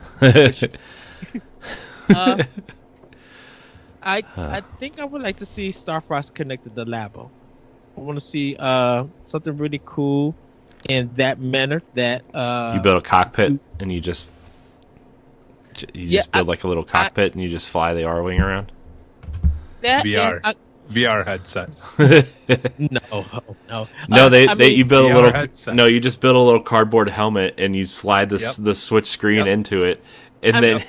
I think I would like to see Starfox connected to Labo. I want to see something really cool in that manner. That You build a cockpit, and you just build like a little cockpit, and you just fly the R-Wing around. that VR. and VR headset. no. No, I mean, you build a VR little. headset. No, you just build a little cardboard helmet, and you slide Yep. the switch screen Yep. into it, and I then.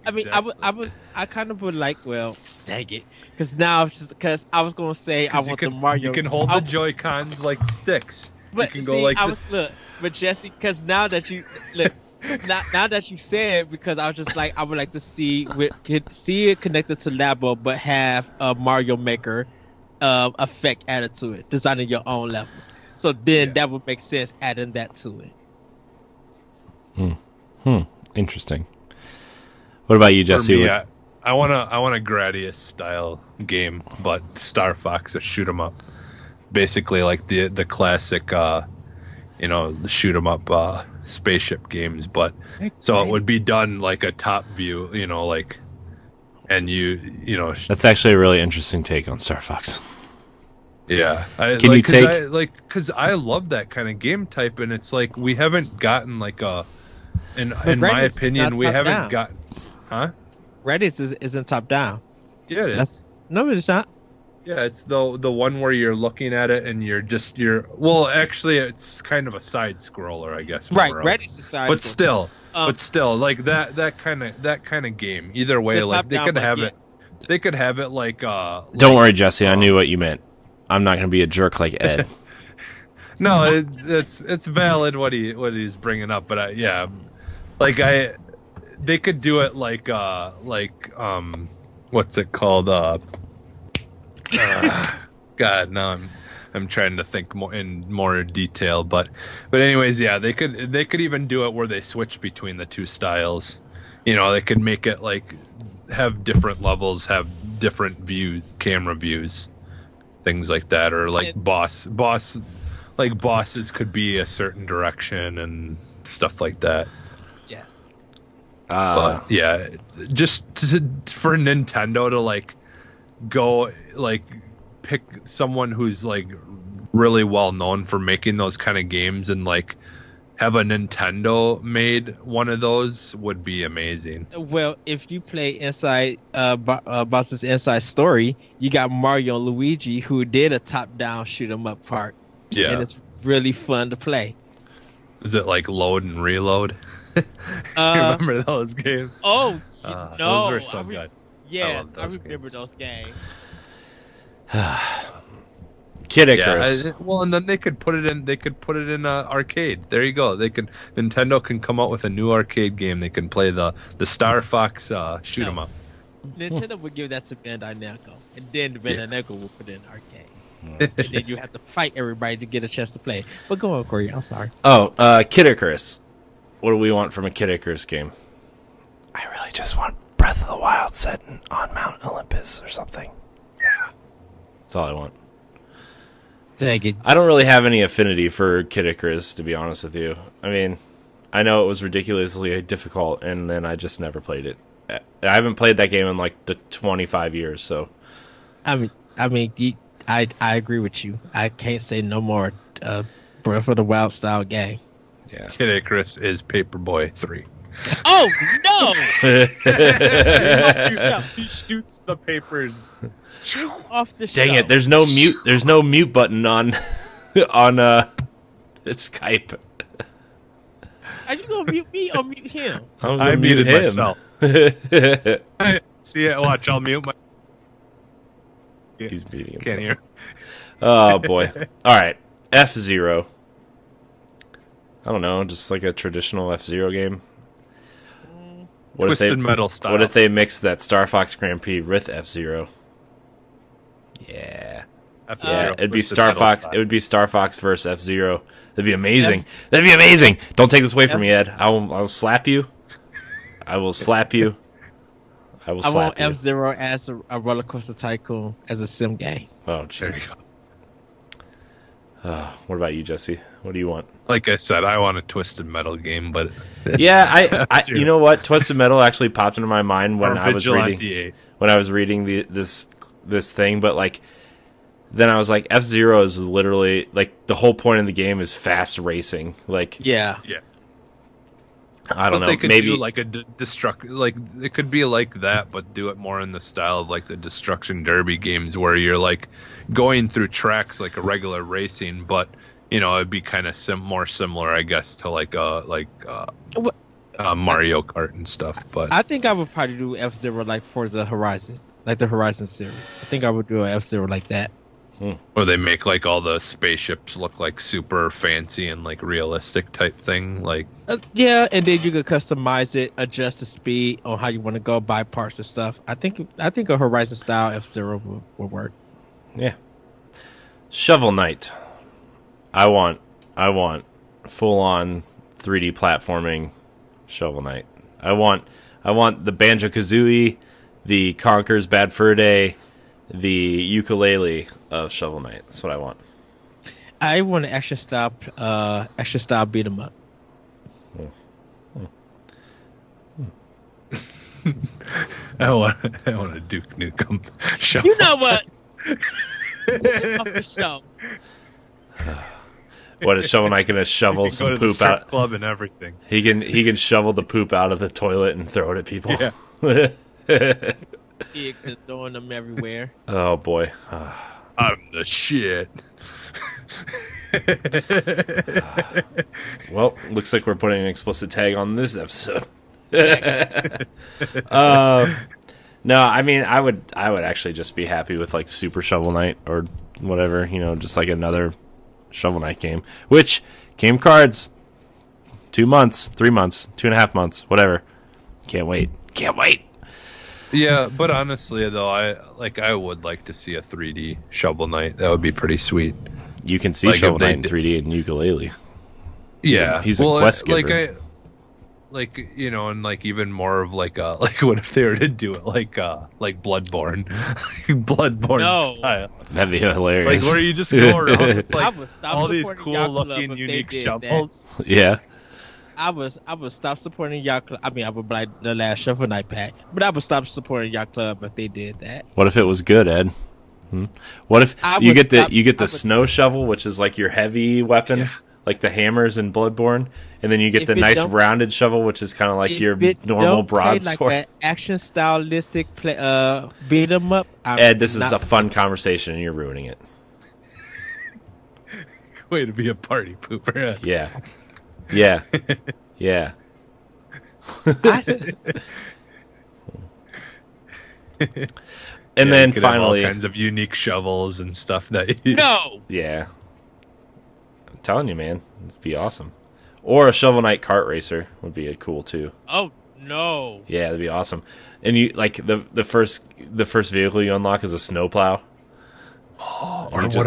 I mean, Exactly. I kind of would like, well, dang it, because I was gonna say I want the Mario. You can hold I- the Joy Cons like sticks. But you can see, go like I this. was look, but Jesse, because now that you look, now that you said, because I was just like, I would like to see it connected to Labo, but have a Mario Maker effect added to it, designing your own levels. So then that would make sense adding that to it. Interesting. What about you, For Jesse? me, I want a Gradius style game, but Star Fox, a shoot 'em up, basically like the classic, the shoot 'em up spaceship games. But so it would be done like a top view, and That's actually a really interesting take on Star Fox. yeah. Can you take- because I love that kind of game type, and it's like we haven't gotten like a, in my Gradius is opinion, not we top haven't down. gotten, huh? Redis isn't top down. Yeah, it is. That's no, it's not. Yeah, it's the one where you're looking at it and well, actually it's kind of a side scroller, I guess. Right, more of. Redis is size. But still, Um, like that kind of game. Either way, The like they top-down, could but have yes. it. They could have it like. Don't worry, Jesse. I knew what you meant. I'm not going to be a jerk like Ed. No, it's valid what he's bringing up, but they could do it like what's it called? God, now I'm trying to think more detail, but anyways, yeah, they could even do it where they switch between the two styles. They could make it like have different levels, have different camera views, things like that, or like bosses could be a certain direction and stuff like that. Yes. But yeah, just for Nintendo to like go like pick someone who's like really well known for making those kind of games and like have a Nintendo made one of those would be amazing. Well, if you play Inside Bowser's Inside Story, you got Mario and Luigi who did a top-down shoot 'em up part. Yeah. And it's really fun to play. Is it like load and reload? Remember those games? Oh, no. Those were so good. Yes, I those remember games. those games. Kid Icarus. Well, and then they could put it in. They could put it in arcade. There you go. Nintendo can come out with a new arcade game. They can play the Star Fox shoot 'em up. Nintendo would give that to Bandai Namco, and then Bandai Namco would put it in arcades. And then you have to fight everybody to get a chance to play. But go on, Corey. I'm sorry. Kid Icarus. What do we want from a Kid Icarus game? I really just want Breath of the Wild set on Mount Olympus or something. Yeah. That's all I want. Dang it. I don't really have any affinity for Kid Icarus, to be honest with you. I mean, I know it was ridiculously difficult, and then I just never played it. I haven't played that game in like the 25 years, so. I agree with you. I can't say no more. Breath of the Wild style game. Yeah. Kid Icarus is Paperboy 3. Oh no! He shoots the papers. Shoot off the show. Dang it! There's no mute. There's no mute button on Skype. Are you gonna mute me or mute him? I'm I gonna mute muted him. myself. See it? Watch. I'll mute my. He's muting himself. Can't hear. Oh boy! All right, FZero. I don't know, just like a traditional FZero game. What Twisted Metal style. What if they mix that Star Fox Grand Prix with FZero? Yeah. Yeah, it'd be Twisted Metal Starfox. style. It would be Starfox versus FZero. That'd be amazing. That'd be amazing. Don't take this away from me, Ed. I will slap you. I will slap you. I will I slap want you. F-Zero as a roller coaster tycoon as a sim game. Oh, There you jeez. go. What about you, Jesse? What do you want? Like I said, I want a Twisted Metal game, but Yeah, I Zero. you know what? Twisted Metal actually popped into my mind when or I was reading Vigilante 8. this thing, but like then I was like, F-Zero is literally like the whole point of the game is fast racing. Like Yeah. Yeah. I don't But know, they could maybe do like a destruct, like it could be like that, but do it more in the style of like the Destruction Derby games, where you're like going through tracks like a regular racing, but you know it'd be kind of more similar, I guess, to like Mario Kart and stuff. But I think I would probably do F-Zero like for the Horizon, like the Horizon series. I think I would do an F-Zero like that. or they make like all the spaceships look like super fancy and like realistic type thing, like. Yeah, and then you could customize it, adjust the speed on how you want to go, buy parts and stuff. I think a Horizon style F-Zero would work. yeah. Shovel Knight. I want full on 3D platforming Shovel Knight. I want the Banjo-Kazooie, the Conker's Bad Fur Day, the ukulele of Shovel Knight. That's what I want. I want an action style beat 'em up. I want a Duke Nukem shovel. You know what? Off the show. What is Shovel Knight gonna shovel Go some to the poop strip out? club and everything. He can shovel the poop out of the toilet and throw it at people. Yeah. Pigs and throwing them everywhere. Oh boy. I'm the shit. Well, looks like we're putting an explicit tag on this episode. No, I mean, I would actually just be happy with like Super Shovel Knight or whatever, you know, just like another Shovel Knight game. Which game cards, 2 months, 3 months, 2.5 months, whatever. Can't wait. Yeah, but honestly though, I would like to see a 3D Shovel Knight. That would be pretty sweet. You can see Like, Shovel if they Knight in 3D and ukulele. Yeah, He's a quest giver. Like you know, and like even more of like like what if they were to do it like Bloodborne, No. style, That'd be like hilarious. where you just go around with, I like would stop all these supporting cool Yacht Club looking if they unique did shovels. Yeah. I would stop supporting Yacht Club. I mean, I would buy the last Shovel Knight pack, but I would stop supporting Yacht Club if they did that. What if it was good, Ed? What if I you would get stop- the I would- snow shovel, which is like your heavy weapon, Yeah. like the hammers in Bloodborne, and then you get If the it nice don't- rounded shovel, which is kind of like If your it normal don't play broadsword. like an action stylistic play, beat 'em up. I'm Ed, this is not- a fun conversation, and you're ruining it. Way to be a party pooper. Yeah, yeah, yeah. I said- And Yeah, then you could have finally, all kinds of unique shovels and stuff that you, no. yeah, I'm telling you, man, it'd be awesome. Or a Shovel Knight Kart Racer would be cool too. Oh no. Yeah, that'd be awesome. And you like the first vehicle you unlock is a snowplow. Or what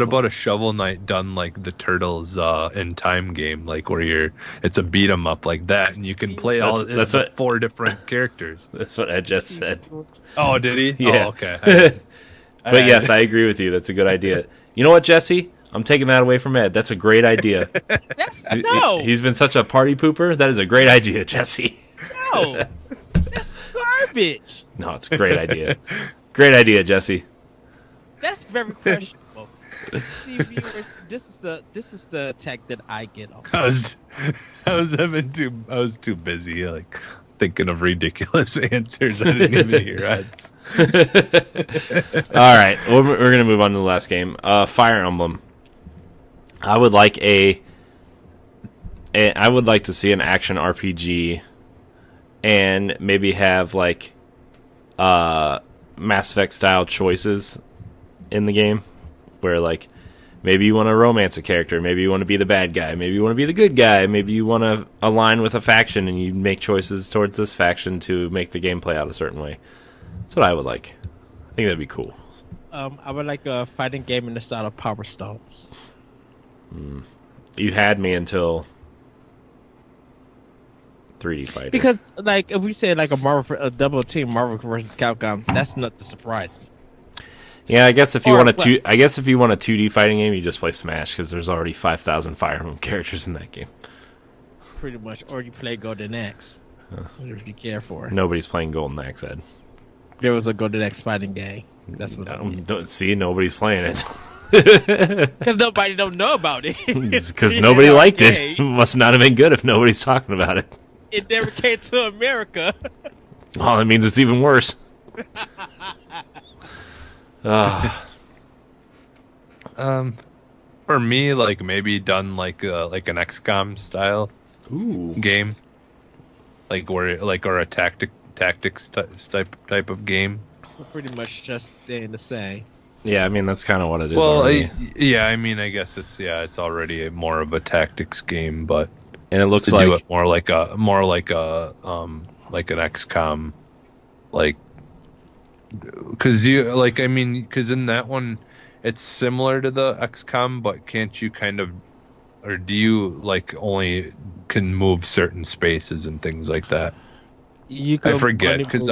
about a Shovel Knight done like the Turtles in Time game, like where it's a beat 'em up like that, and you can play That's what- 4 different characters. That's what Ed just said. Oh, did he? Yeah. Oh, okay. But yes, I agree with you. That's a good idea. You know what, Jesse? I'm taking that away from Ed. That's a great idea. That's no. He's been such a party pooper. That is a great idea, Jesse. No. That's garbage. No, it's a great idea. Great idea, Jesse. That's very questionable. See, viewers, this is the attack that I get off. I was too busy like thinking of ridiculous answers. I didn't even hear Ed's. All right, we're going to move on to the last game. Fire Emblem. I would like I would like to see an action RPG and maybe have like Mass Effect style choices in the game where like maybe you want to romance a character, maybe you want to be the bad guy, maybe you want to be the good guy, maybe you want to align with a faction and you make choices towards this faction to make the game play out a certain way. That's what I would like. I think that'd be cool. I would like a fighting game in the style of Power Stones. You had me until 3D fighter. Because like if we say like a double team Marvel versus Capcom, that's not the surprise. Yeah, I guess if you Or want what? I guess if you want a 2D fighting game, you just play Smash because there's already 5,000 Fire Emblem characters in that game. Pretty much, or you play Golden Axe. If you care for it. Nobody's playing Golden Axe, Ed. There was a Golden Axe fighting game. That's what I mean. Don't see, nobody's playing it. Because nobody don't know about it. Because nobody liked it. It must not have been good if nobody's talking about it. It never came to America. Well, that means it's even worse. For me, like maybe done like an XCOM style game, like or a tactics type of game. Pretty much just staying the same. Yeah, I mean that's kind of what it is. Well, already. I mean, I guess it's already more of a tactics game, but and it looks to like do it more like an XCOM, like because in that one it's similar to the XCOM, but can't you kind of, or do you like only can move certain spaces and things like that? I forget because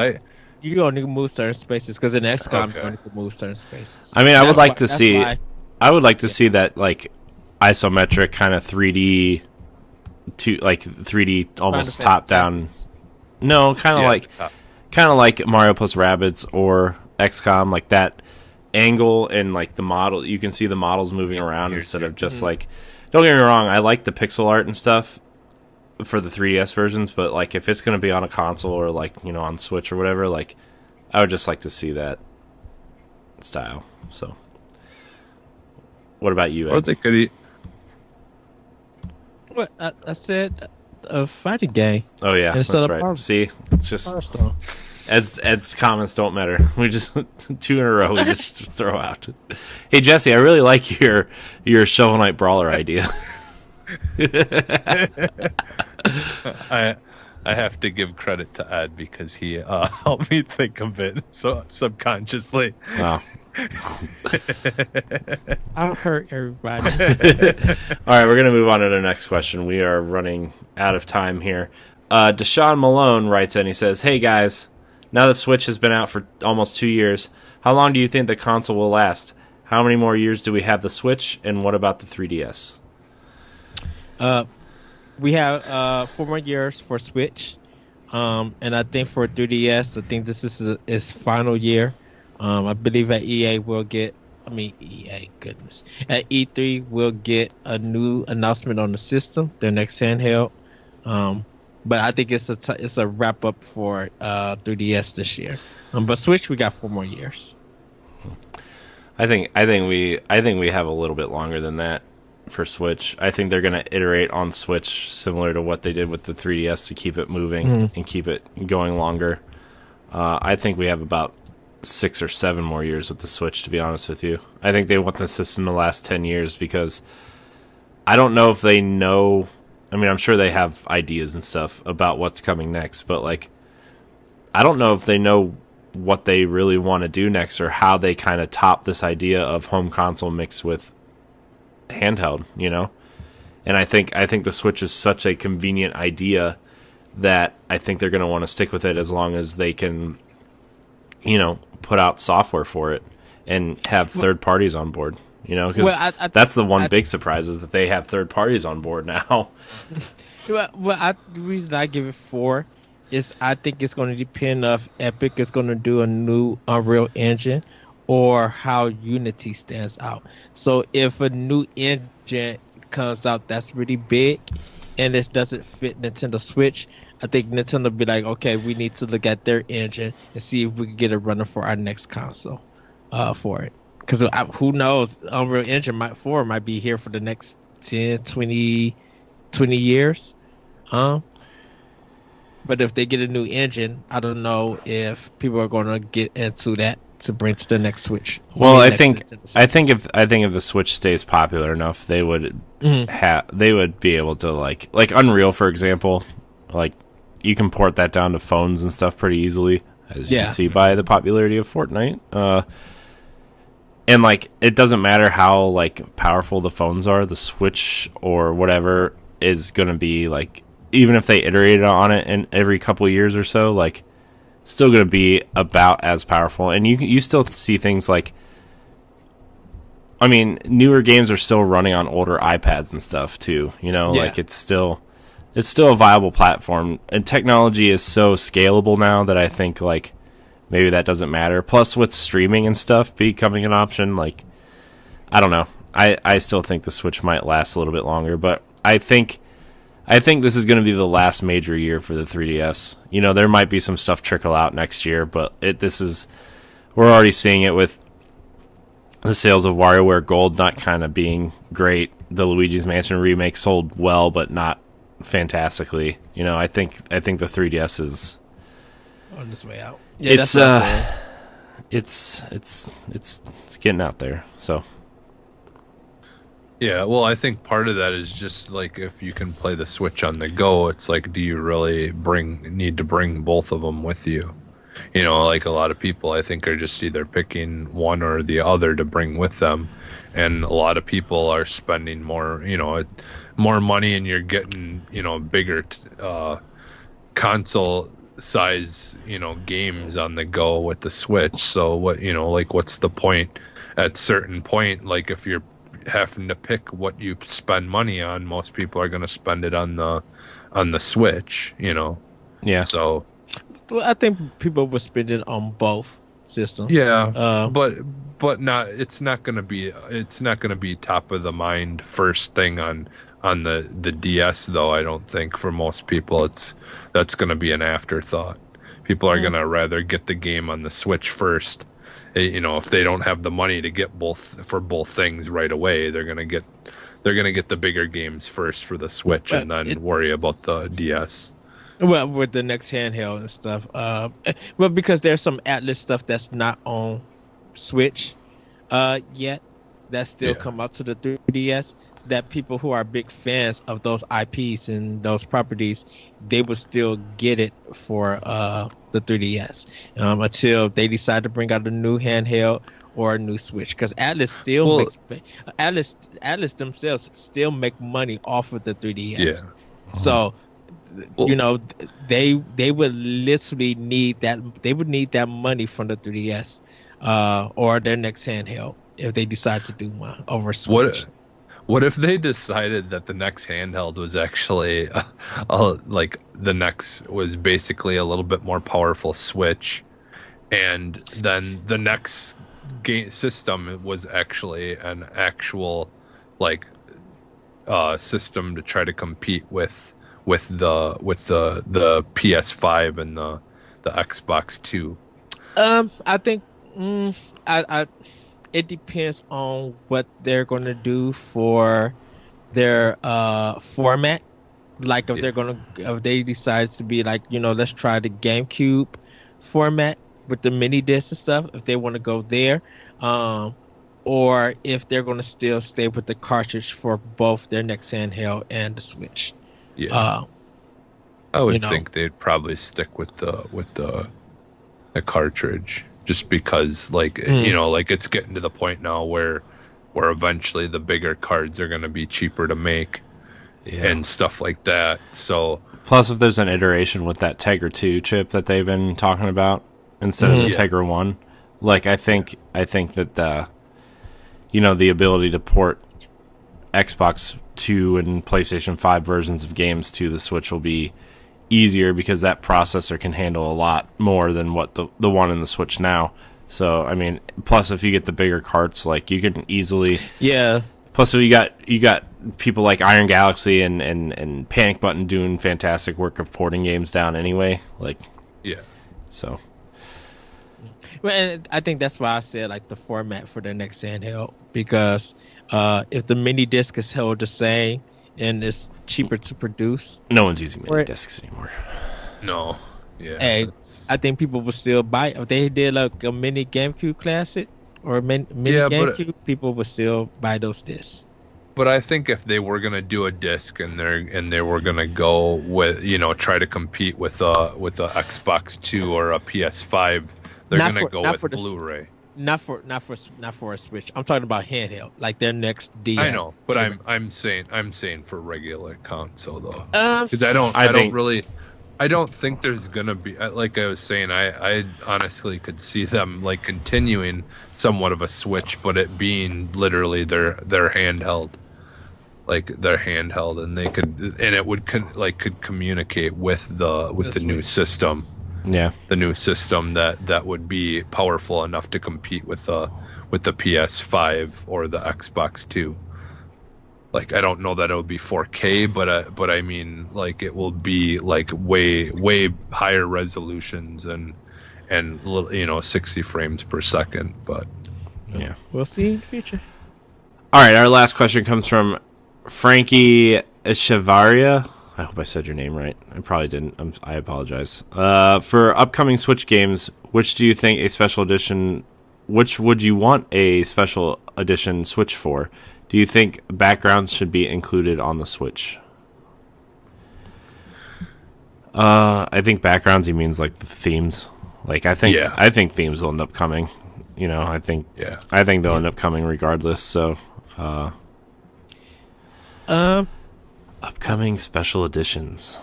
you only move certain spaces because in XCOM Okay. you only can move certain spaces. I mean, I would like to that's see. why- I would like to see that like isometric kind of 3D, to like 3D almost Final top Fantasy down. Tactics. No, kind of like Mario plus Rabbids or XCOM, like that angle and like the model. You can see the models moving around instead of just like. Don't get me wrong, I like the pixel art and stuff for the 3DS versions, but like if it's going to be on a console or like on Switch or whatever, like I would just like to see that style. So, what about you, Ed? Or they could. What I said, a fighting game. Oh yeah, Instead that's of right. Marvel. See, just Hearthstone. Ed's comments don't matter. We just 2 in a row. We just throw out. Hey Jesse, I really like your Shovel Knight Brawler idea. I have to give credit to Ed because he helped me think of it so subconsciously. Wow. I'll hurt everybody. All right, we're gonna move on to the next question. We are running out of time here. Deshaun Malone writes in. He says, "Hey guys, now the Switch has been out for almost 2 years. How long do you think the console will last? How many more years do we have the Switch, and what about the 3DS?" We have 4 more years for Switch, and I think for 3DS, I think this is its final year. I believe at EA will get. EA, goodness, at E3 we'll get a new announcement on the system, their next handheld. But I think it's a wrap up for 3DS this year. But Switch, we got 4 more years. I think we have a little bit longer than that for Switch. I think they're going to iterate on Switch similar to what they did with the 3DS to keep it moving and keep it going longer. I think we have about 6 or 7 more years with the Switch, to be honest with you. I think they want the system to last 10 years because I don't know if they know. I mean, I'm sure they have ideas and stuff about what's coming next, but like, I don't know if they know what they really want to do next or how they kind of top this idea of home console mixed with handheld, And I think the Switch is such a convenient idea that I think they're going to want to stick with it as long as they can, put out software for it and have third parties on board. Because that's the one big surprise is that they have third parties on board now. The reason I give it 4 is I think it's going to depend if Epic is going to do a new Unreal Engine or how Unity stands out. So if a new engine comes out that's really big and this doesn't fit Nintendo Switch, I think Nintendo will be like, okay, we need to look at their engine and see if we can get a runner for our next console for it. Because who knows, Unreal Engine 4 might be here for the next 10, 20 years. But if they get a new engine, I don't know if people are going to get into that to bring to the next Switch. Well, I think if the Switch stays popular enough, they would they would be able to like Unreal, for example, like you can port that down to phones and stuff pretty easily, as you can see by the popularity of Fortnite. And like, it doesn't matter how like powerful the phones are, the Switch or whatever is gonna be like, even if they iterated on it in every couple of years or so, like, still gonna be about as powerful. And you still see things like, I mean, newer games are still running on older iPads and stuff too. You know, like it's still a viable platform, and technology is so scalable now that I think like maybe that doesn't matter. Plus, with streaming and stuff becoming an option, like, I don't know. I still think the Switch might last a little bit longer, but I think this is going to be the last major year for the 3DS. You know, there might be some stuff trickle out next year, but we're already seeing it with the sales of WarioWare Gold not kind of being great. The Luigi's Mansion remake sold well, but not fantastically. You know, I think the 3DS is on this way out. Yeah, it's getting out there. So yeah, well, I think part of that is just like if you can play the Switch on the go, it's like, do you really need to bring both of them with you? You know, like a lot of people I think are just either picking one or the other to bring with them, and a lot of people are spending more money, and you're getting, you know, bigger console size, you know, games on the go with the Switch. So what, you know, like what's the point at certain point? Like if you're having to pick what you spend money on, most people are going to spend it on the Switch, you know. Yeah. So well, I think people will spend it on both systems. Yeah. But not, it's not going to be top of the mind first thing on the DS though. I don't think for most people that's going to be an afterthought. People are going to rather get the game on the Switch first. You know, if they don't have the money to get both things right away, they're going to get the bigger games first for the Switch, and then worry about the DS. Well, with the next handheld and stuff. Well, because there's some Atlas stuff that's not on Switch yet, that still come out to the 3DS, that people who are big fans of those IPs and those properties, they would still get it for the 3DS until they decide to bring out a new handheld or a new Switch. Because Atlas still Atlas themselves still make money off of the 3DS. Yeah. So, you know, they would literally need that. They would need that money from the 3DS or their next handheld if they decide to do one over Switch. What if they decided that the next handheld was actually like the next was basically a little bit more powerful Switch, and then the next game system was actually an actual like system to try to compete with the PS5 and the Xbox 2? I think it depends on what they're going to do for their format. Like if they decide to be like, you know, let's try the GameCube format with the mini disc and stuff, if they want to go there, or if they're going to still stay with the cartridge for both their next handheld and the Switch. Yeah. I would think they'd probably stick with the cartridge. Just because, like, you know, like it's getting to the point now where eventually the bigger cards are going to be cheaper to make and stuff like that. So plus, if there's an iteration with that Tegra 2 chip that they've been talking about instead of the Tegra 1, like I think that you know, the ability to port Xbox 2 and PlayStation 5 versions of games to the Switch will be easier because that processor can handle a lot more than what the one in the Switch now. So I mean, plus if you get the bigger carts, like you can easily Plus you got people like Iron Galaxy and Panic Button doing fantastic work of porting games down anyway. Like so. Well, and I think that's why I said like the format for the next handheld, because if the mini disc is held the same and it's cheaper to produce. No one's using mini discs anymore. No. Yeah. Hey, I think people would still buy it. If they did like a mini GameCube Classic or a mini GameCube, people would still buy those discs. But I think if they were gonna do a disc and they were gonna go with, you know, try to compete with a Xbox 2 or a PS5, they're gonna go with Blu-ray. not for a Switch. I'm talking about handheld, like their next DS. I know, but I'm saying for regular console though, Um, because I don't think there's gonna be, like I was saying, I honestly could see them like continuing somewhat of a Switch, but it being literally their handheld, and they could, and it would could communicate with the new system. Yeah, the new system that would be powerful enough to compete with the PS5 or the Xbox 2. Like, I don't know that it would be 4K, but I mean, like, it will be like way higher resolutions and 60 frames per second. But yeah, we'll see in the future. All right, our last question comes from Frankie Echevarria. I hope I said your name right. I probably didn't. I apologize. For upcoming Switch games, which do you think a special edition? Which would you want a special edition Switch for? Do you think backgrounds should be included on the Switch? I think backgrounds. He means like the themes. Like I think themes will end up coming. I think they'll end up coming regardless. So. Upcoming special editions.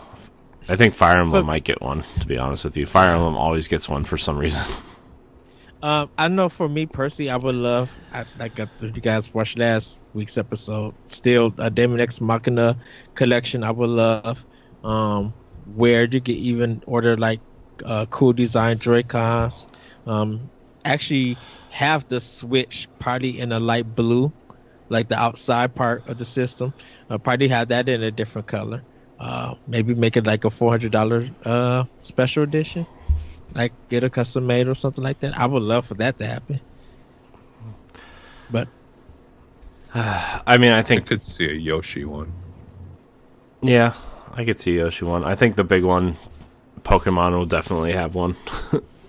I think Fire Emblem might get one, to be honest with you. Fire Emblem always gets one for some reason. I know for me personally, I would love, like you guys watched last week's episode, still a Daemon X Machina collection. I would love where you can even order like cool design Joy-Cons. Actually have the Switch probably in a light blue, like the outside part of the system. Probably have that in a different color. Maybe make it like a $400 special edition. Like get a custom made or something like that. I would love for that to happen. But I mean, I think I could see a Yoshi one. Yeah, I could see a Yoshi one. I think the big one, Pokemon, will definitely have one.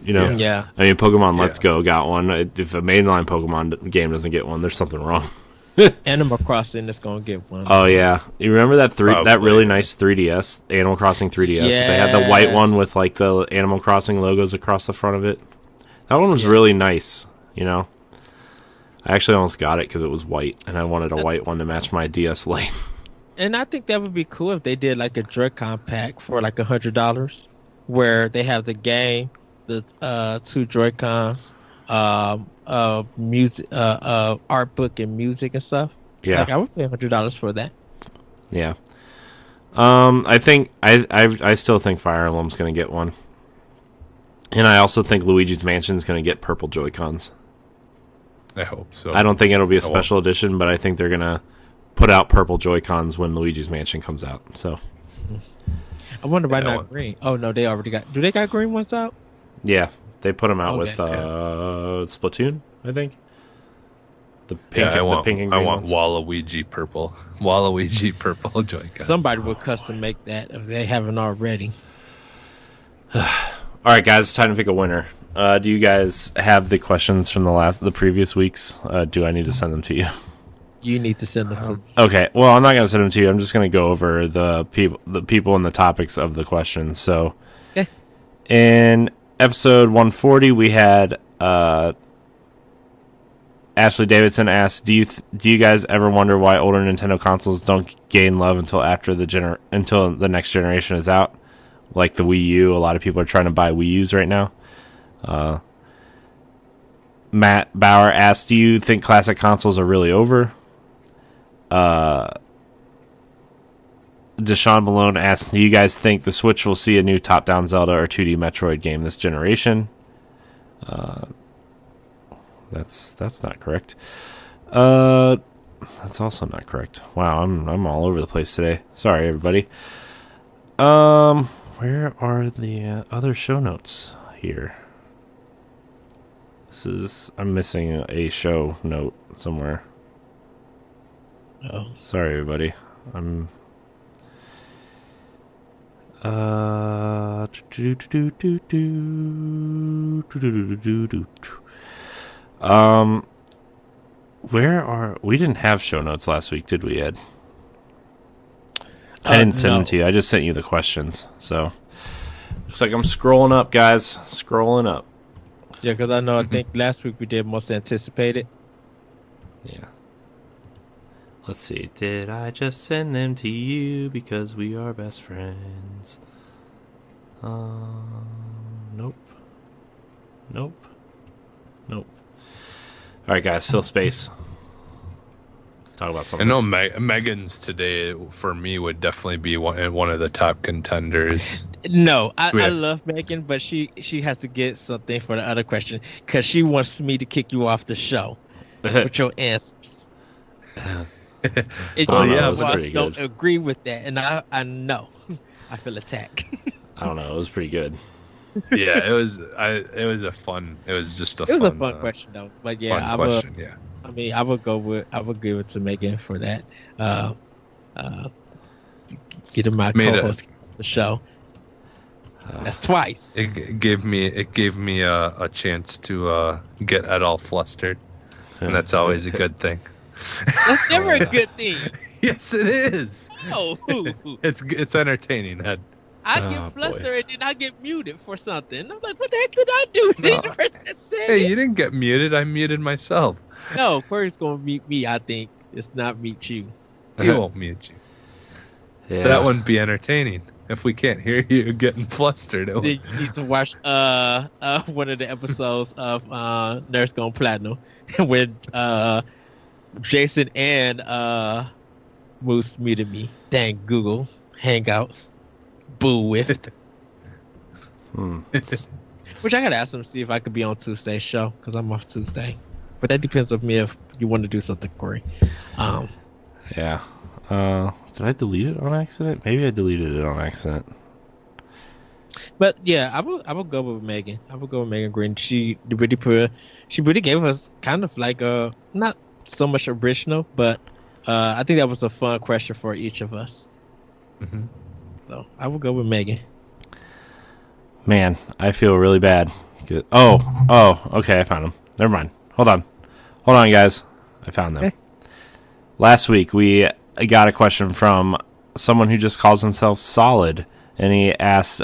Yeah. I mean, Pokemon Let's Go got one. If a mainline Pokemon game doesn't get one, there's something wrong. Animal Crossing is gonna get one. Oh yeah, you remember that that really nice 3DS, Animal Crossing 3DS? Yes. They had the white one with like the Animal Crossing logos across the front of it. That one was really nice. I actually almost got it because it was white, and I wanted a white one to match my DS Lite. And I think that would be cool if they did like a Joy-Con pack for like $100, where they have the game, the 2 Joy-Cons, music, art book and music and stuff. Yeah, like I would pay $100 for that. Yeah. I think I still think Fire Emblem's gonna get one, and I also think Luigi's Mansion's gonna get purple Joy-Cons. I hope so. I don't think it'll be a special edition, but I think they're gonna put out purple Joy-Cons when Luigi's Mansion comes out. So I wonder why not green. Oh no, they already got. Do they got green ones out? Yeah, they put them out with Splatoon, I think. The pink, I want and green ones. Waluigi purple. Waluigi purple Joy-Con. Somebody will custom make that if they haven't already. All right, guys, it's time to pick a winner. Do you guys have the questions from the previous weeks? Do I need to send them to you? You need to send them. Okay, well, I'm not going to send them to you. I'm just going to go over the people and the topics of the questions. So, in episode 140, we had Ashley Davidson asked, "Do you guys ever wonder why older Nintendo consoles don't gain love until after until the next generation is out? Like the Wii U, a lot of people are trying to buy Wii U's right now." Matt Bauer asked, "Do you think classic consoles are really over?" Deshaun Malone asked, "Do you guys think the Switch will see a new top-down Zelda or 2D Metroid game this generation?" That's not correct. That's also not correct. Wow, I'm all over the place today. Sorry, everybody. Where are the other show notes here? I'm missing a show note somewhere. Oh, sorry, everybody. We didn't have show notes last week, did we, Ed? I didn't send them to you. I just sent you the questions. So looks like I'm scrolling up, guys. Scrolling up. Yeah, because I know. I think last week we did most anticipated. Yeah. Let's see. Did I just send them to you because we are best friends? Nope. Nope. Nope. All right, guys, fill space. Talk about I something. know Megan's today for me would definitely be one of the top contenders. No, I Yeah. love Megan, but she has to get something for the other question because she wants me to kick you off the show with your answers. Oh, yeah, Yeah, it was boss pretty don't good. agree with that, and I know. I feel attacked. I don't know. It was pretty good. Yeah, it was. It was a fun. It was just a. It was fun, a fun question though, but yeah, Fun question. Yeah. I mean, I would give it to Megan for that. Getting my Made co-host the show. That's twice. It gave me a chance to get Ed all flustered, and that's always a good thing. That's never a good thing. Yes, it is. No, It's entertaining, Ed. I Oh, get boy. flustered and then I get muted for something. I'm like, what the heck did I do? No. The person that said Hey, it. you didn't get muted. I muted myself. No, Corey's gonna meet me. I think it's not meet you. He won't mute you. Yeah. That wouldn't be entertaining if we can't hear you getting flustered. Then you need to watch one of the episodes of Nurse Gone Platinum when Jason and Moose muted me. Dang Google Hangouts. Boo with. Which I gotta ask them to see if I could be on Tuesday's show because I'm off Tuesday. But that depends on me if you want to do something, Corey. Yeah. Did I delete it on accident? Maybe I deleted it on accident. But yeah, I will go with Megan. I will go with Megan Green. She really gave us kind of like a not so much original, but I think that was a fun question for each of us. Mm-hmm. So I will go with Megan. Man, I feel really bad. Good. Oh, okay, I found them. Never mind. Hold on, guys. I found them. Okay. Last week we got a question from someone who just calls himself Solid, and he asked,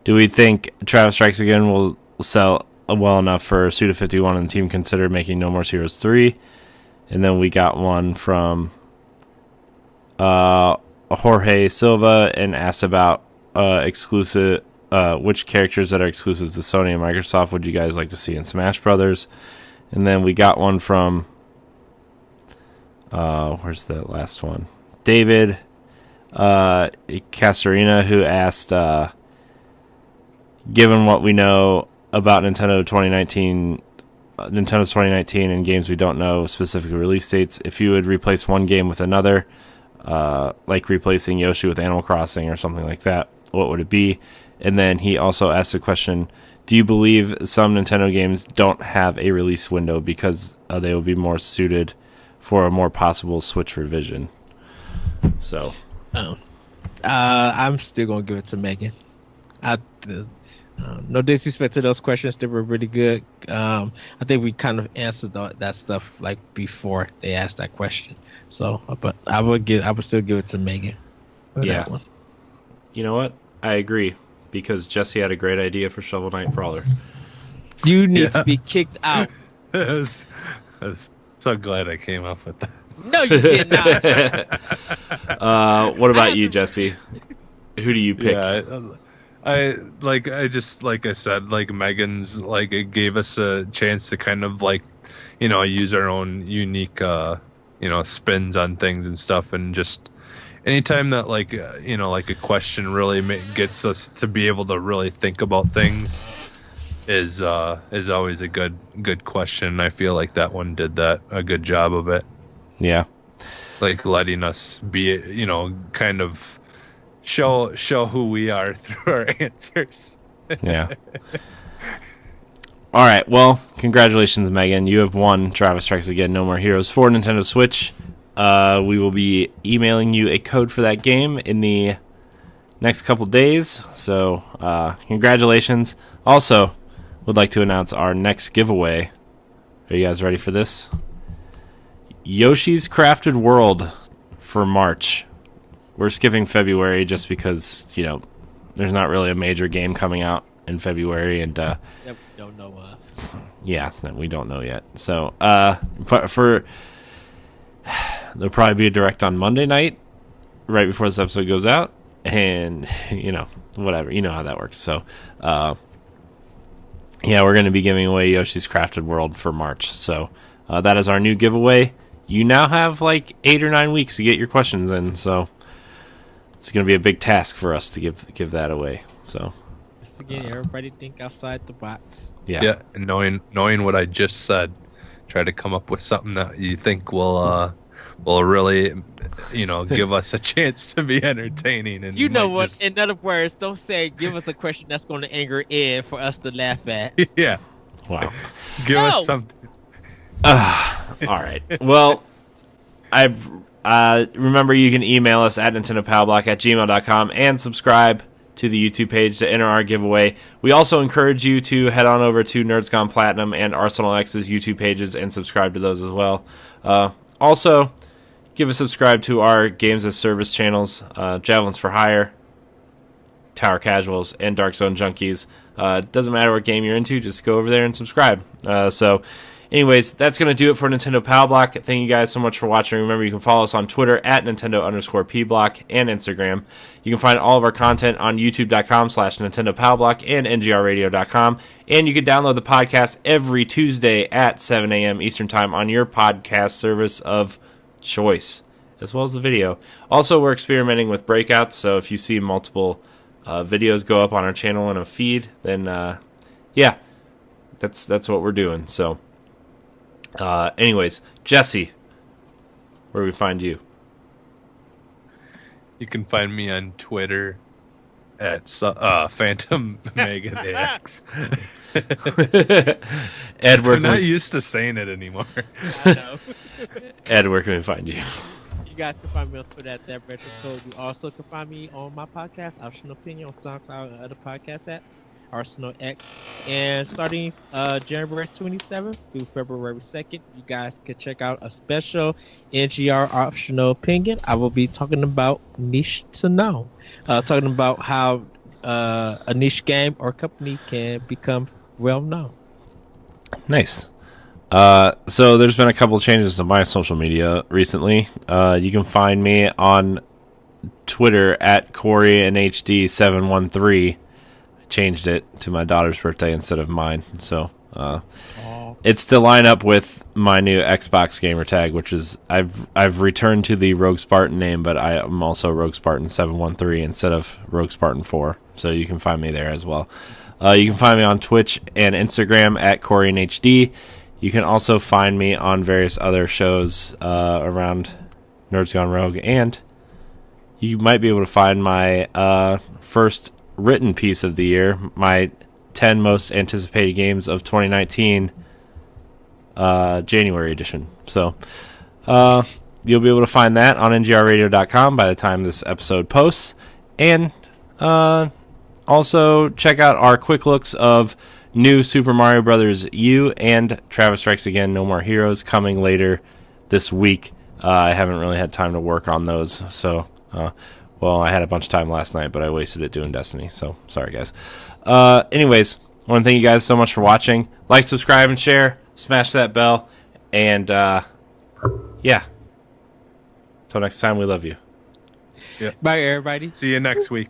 "Do we think Travis Strikes Again will sell well enough for Suda51 and the team consider making No More Heroes 3?" And then we got one from Jorge Silva and asked about exclusive which characters that are exclusive to Sony and Microsoft would you guys like to see in Smash Brothers. And then we got one from where's the last one, David Castorina, who asked, given what we know about Nintendo's 2019 and games we don't know specific release dates, if you would replace one game with another, like replacing Yoshi with Animal Crossing or something like that, what would it be? And then he also asked a question, do you believe some Nintendo games don't have a release window because they will be more suited for a more possible Switch revision? So I'm still gonna give it to Megan. No disrespect to those questions, they were really good. I think we kind of answered that stuff like before they asked that question. So, but I would still give it to Megan. Yeah. You know what? I agree, because Jesse had a great idea for Shovel Knight Brawler. You need to be kicked out. I was so glad I came up with that. No, you did not. What about you, Jesse? Who do you pick? Yeah, I said, like Megan's, like it gave us a chance to kind of like, use our own unique, spins on things and stuff, and just anytime that like a question really gets us to be able to really think about things is always a good question. I feel like that one did a good job of it. Yeah, like letting us be, kind of show who we are through our answers. Yeah. All right. Well, congratulations, Megan. You have won Travis Strikes Again No More Heroes for Nintendo Switch. We will be emailing you a code for that game in the next couple days. So, congratulations. Also, would like to announce our next giveaway. Are you guys ready for this? Yoshi's Crafted World for March. We're skipping February just because, there's not really a major game coming out in February, and That we don't know of. yeah, that we don't know yet. So there'll probably be a direct on Monday night, right before this episode goes out, and whatever, you know how that works. So yeah, we're going to be giving away Yoshi's Crafted World for March. So that is our new giveaway. You now have like 8 or 9 weeks to get your questions in, so it's going to be a big task for us to give that away. So Just again, everybody think outside the box. Yeah, and knowing what I just said, try to come up with something that you think will really, give us a chance to be entertaining. And You know what? In other words, don't say give us a question that's going to anger Ed for us to laugh at. Yeah. wow. Give us something. All right. Well, I've remember you can email us at nintendopowblock@gmail.com and subscribe to the YouTube page to enter our giveaway. We also encourage you to head on over to Nerds Gone Platinum and Arsenal X's YouTube pages and subscribe to those as well. Also, give a subscribe to our Games as Service channels, Javelins for Hire, Tower Casuals, and Dark Zone Junkies. Doesn't matter what game you're into, just go over there and subscribe. Anyways, that's going to do it for Nintendo Pow Block. Thank you guys so much for watching. Remember, you can follow us on Twitter at Nintendo_PBlock and Instagram. You can find all of our content on YouTube.com/Nintendo Pow Block and NGRradio.com. And you can download the podcast every Tuesday at 7 a.m. Eastern Time on your podcast service of choice, as well as the video. Also, we're experimenting with breakouts, so if you see multiple videos go up on our channel in a feed, then that's what we're doing. So anyways, Jesse, where do we find you? You can find me on Twitter at PhantomMaggotAX. Ed, I'm not used to saying it anymore. I know. Ed, where can we find you? You guys can find me on Twitter at that retro code. You also can find me on my podcast, Optional Opinion, on SoundCloud and other podcast apps, Arsenal X. And starting January 27th through February 2nd, you guys can check out a special NGR Optional Opinion. I will be talking about niche to know. Talking about how a niche game or company can become well known. Nice. So there's been a couple changes to my social media recently. You can find me on Twitter at CoreyNHD713. Changed it to my daughter's birthday instead of mine, so it's to line up with my new Xbox Gamertag, which is I've returned to the Rogue Spartan name, but I am also Rogue Spartan 713 instead of Rogue Spartan 4, so you can find me there as well. You can find me on Twitch and Instagram at CoreyNHD. You can also find me on various other shows around Nerds Gone Rogue, and you might be able to find my first written piece of the year, my 10 most anticipated games of 2019 January edition. So you'll be able to find that on ngrradio.com by the time this episode posts. And also check out our quick looks of new Super Mario Bros. U and Travis Strikes Again No More Heroes coming later this week. I haven't really had time to work on those, so well, I had a bunch of time last night, but I wasted it doing Destiny, so sorry, guys. Anyways, I want to thank you guys so much for watching. Like, subscribe, and share. Smash that bell. And, yeah. Until next time, we love you. Yeah. Bye, everybody. See you next week.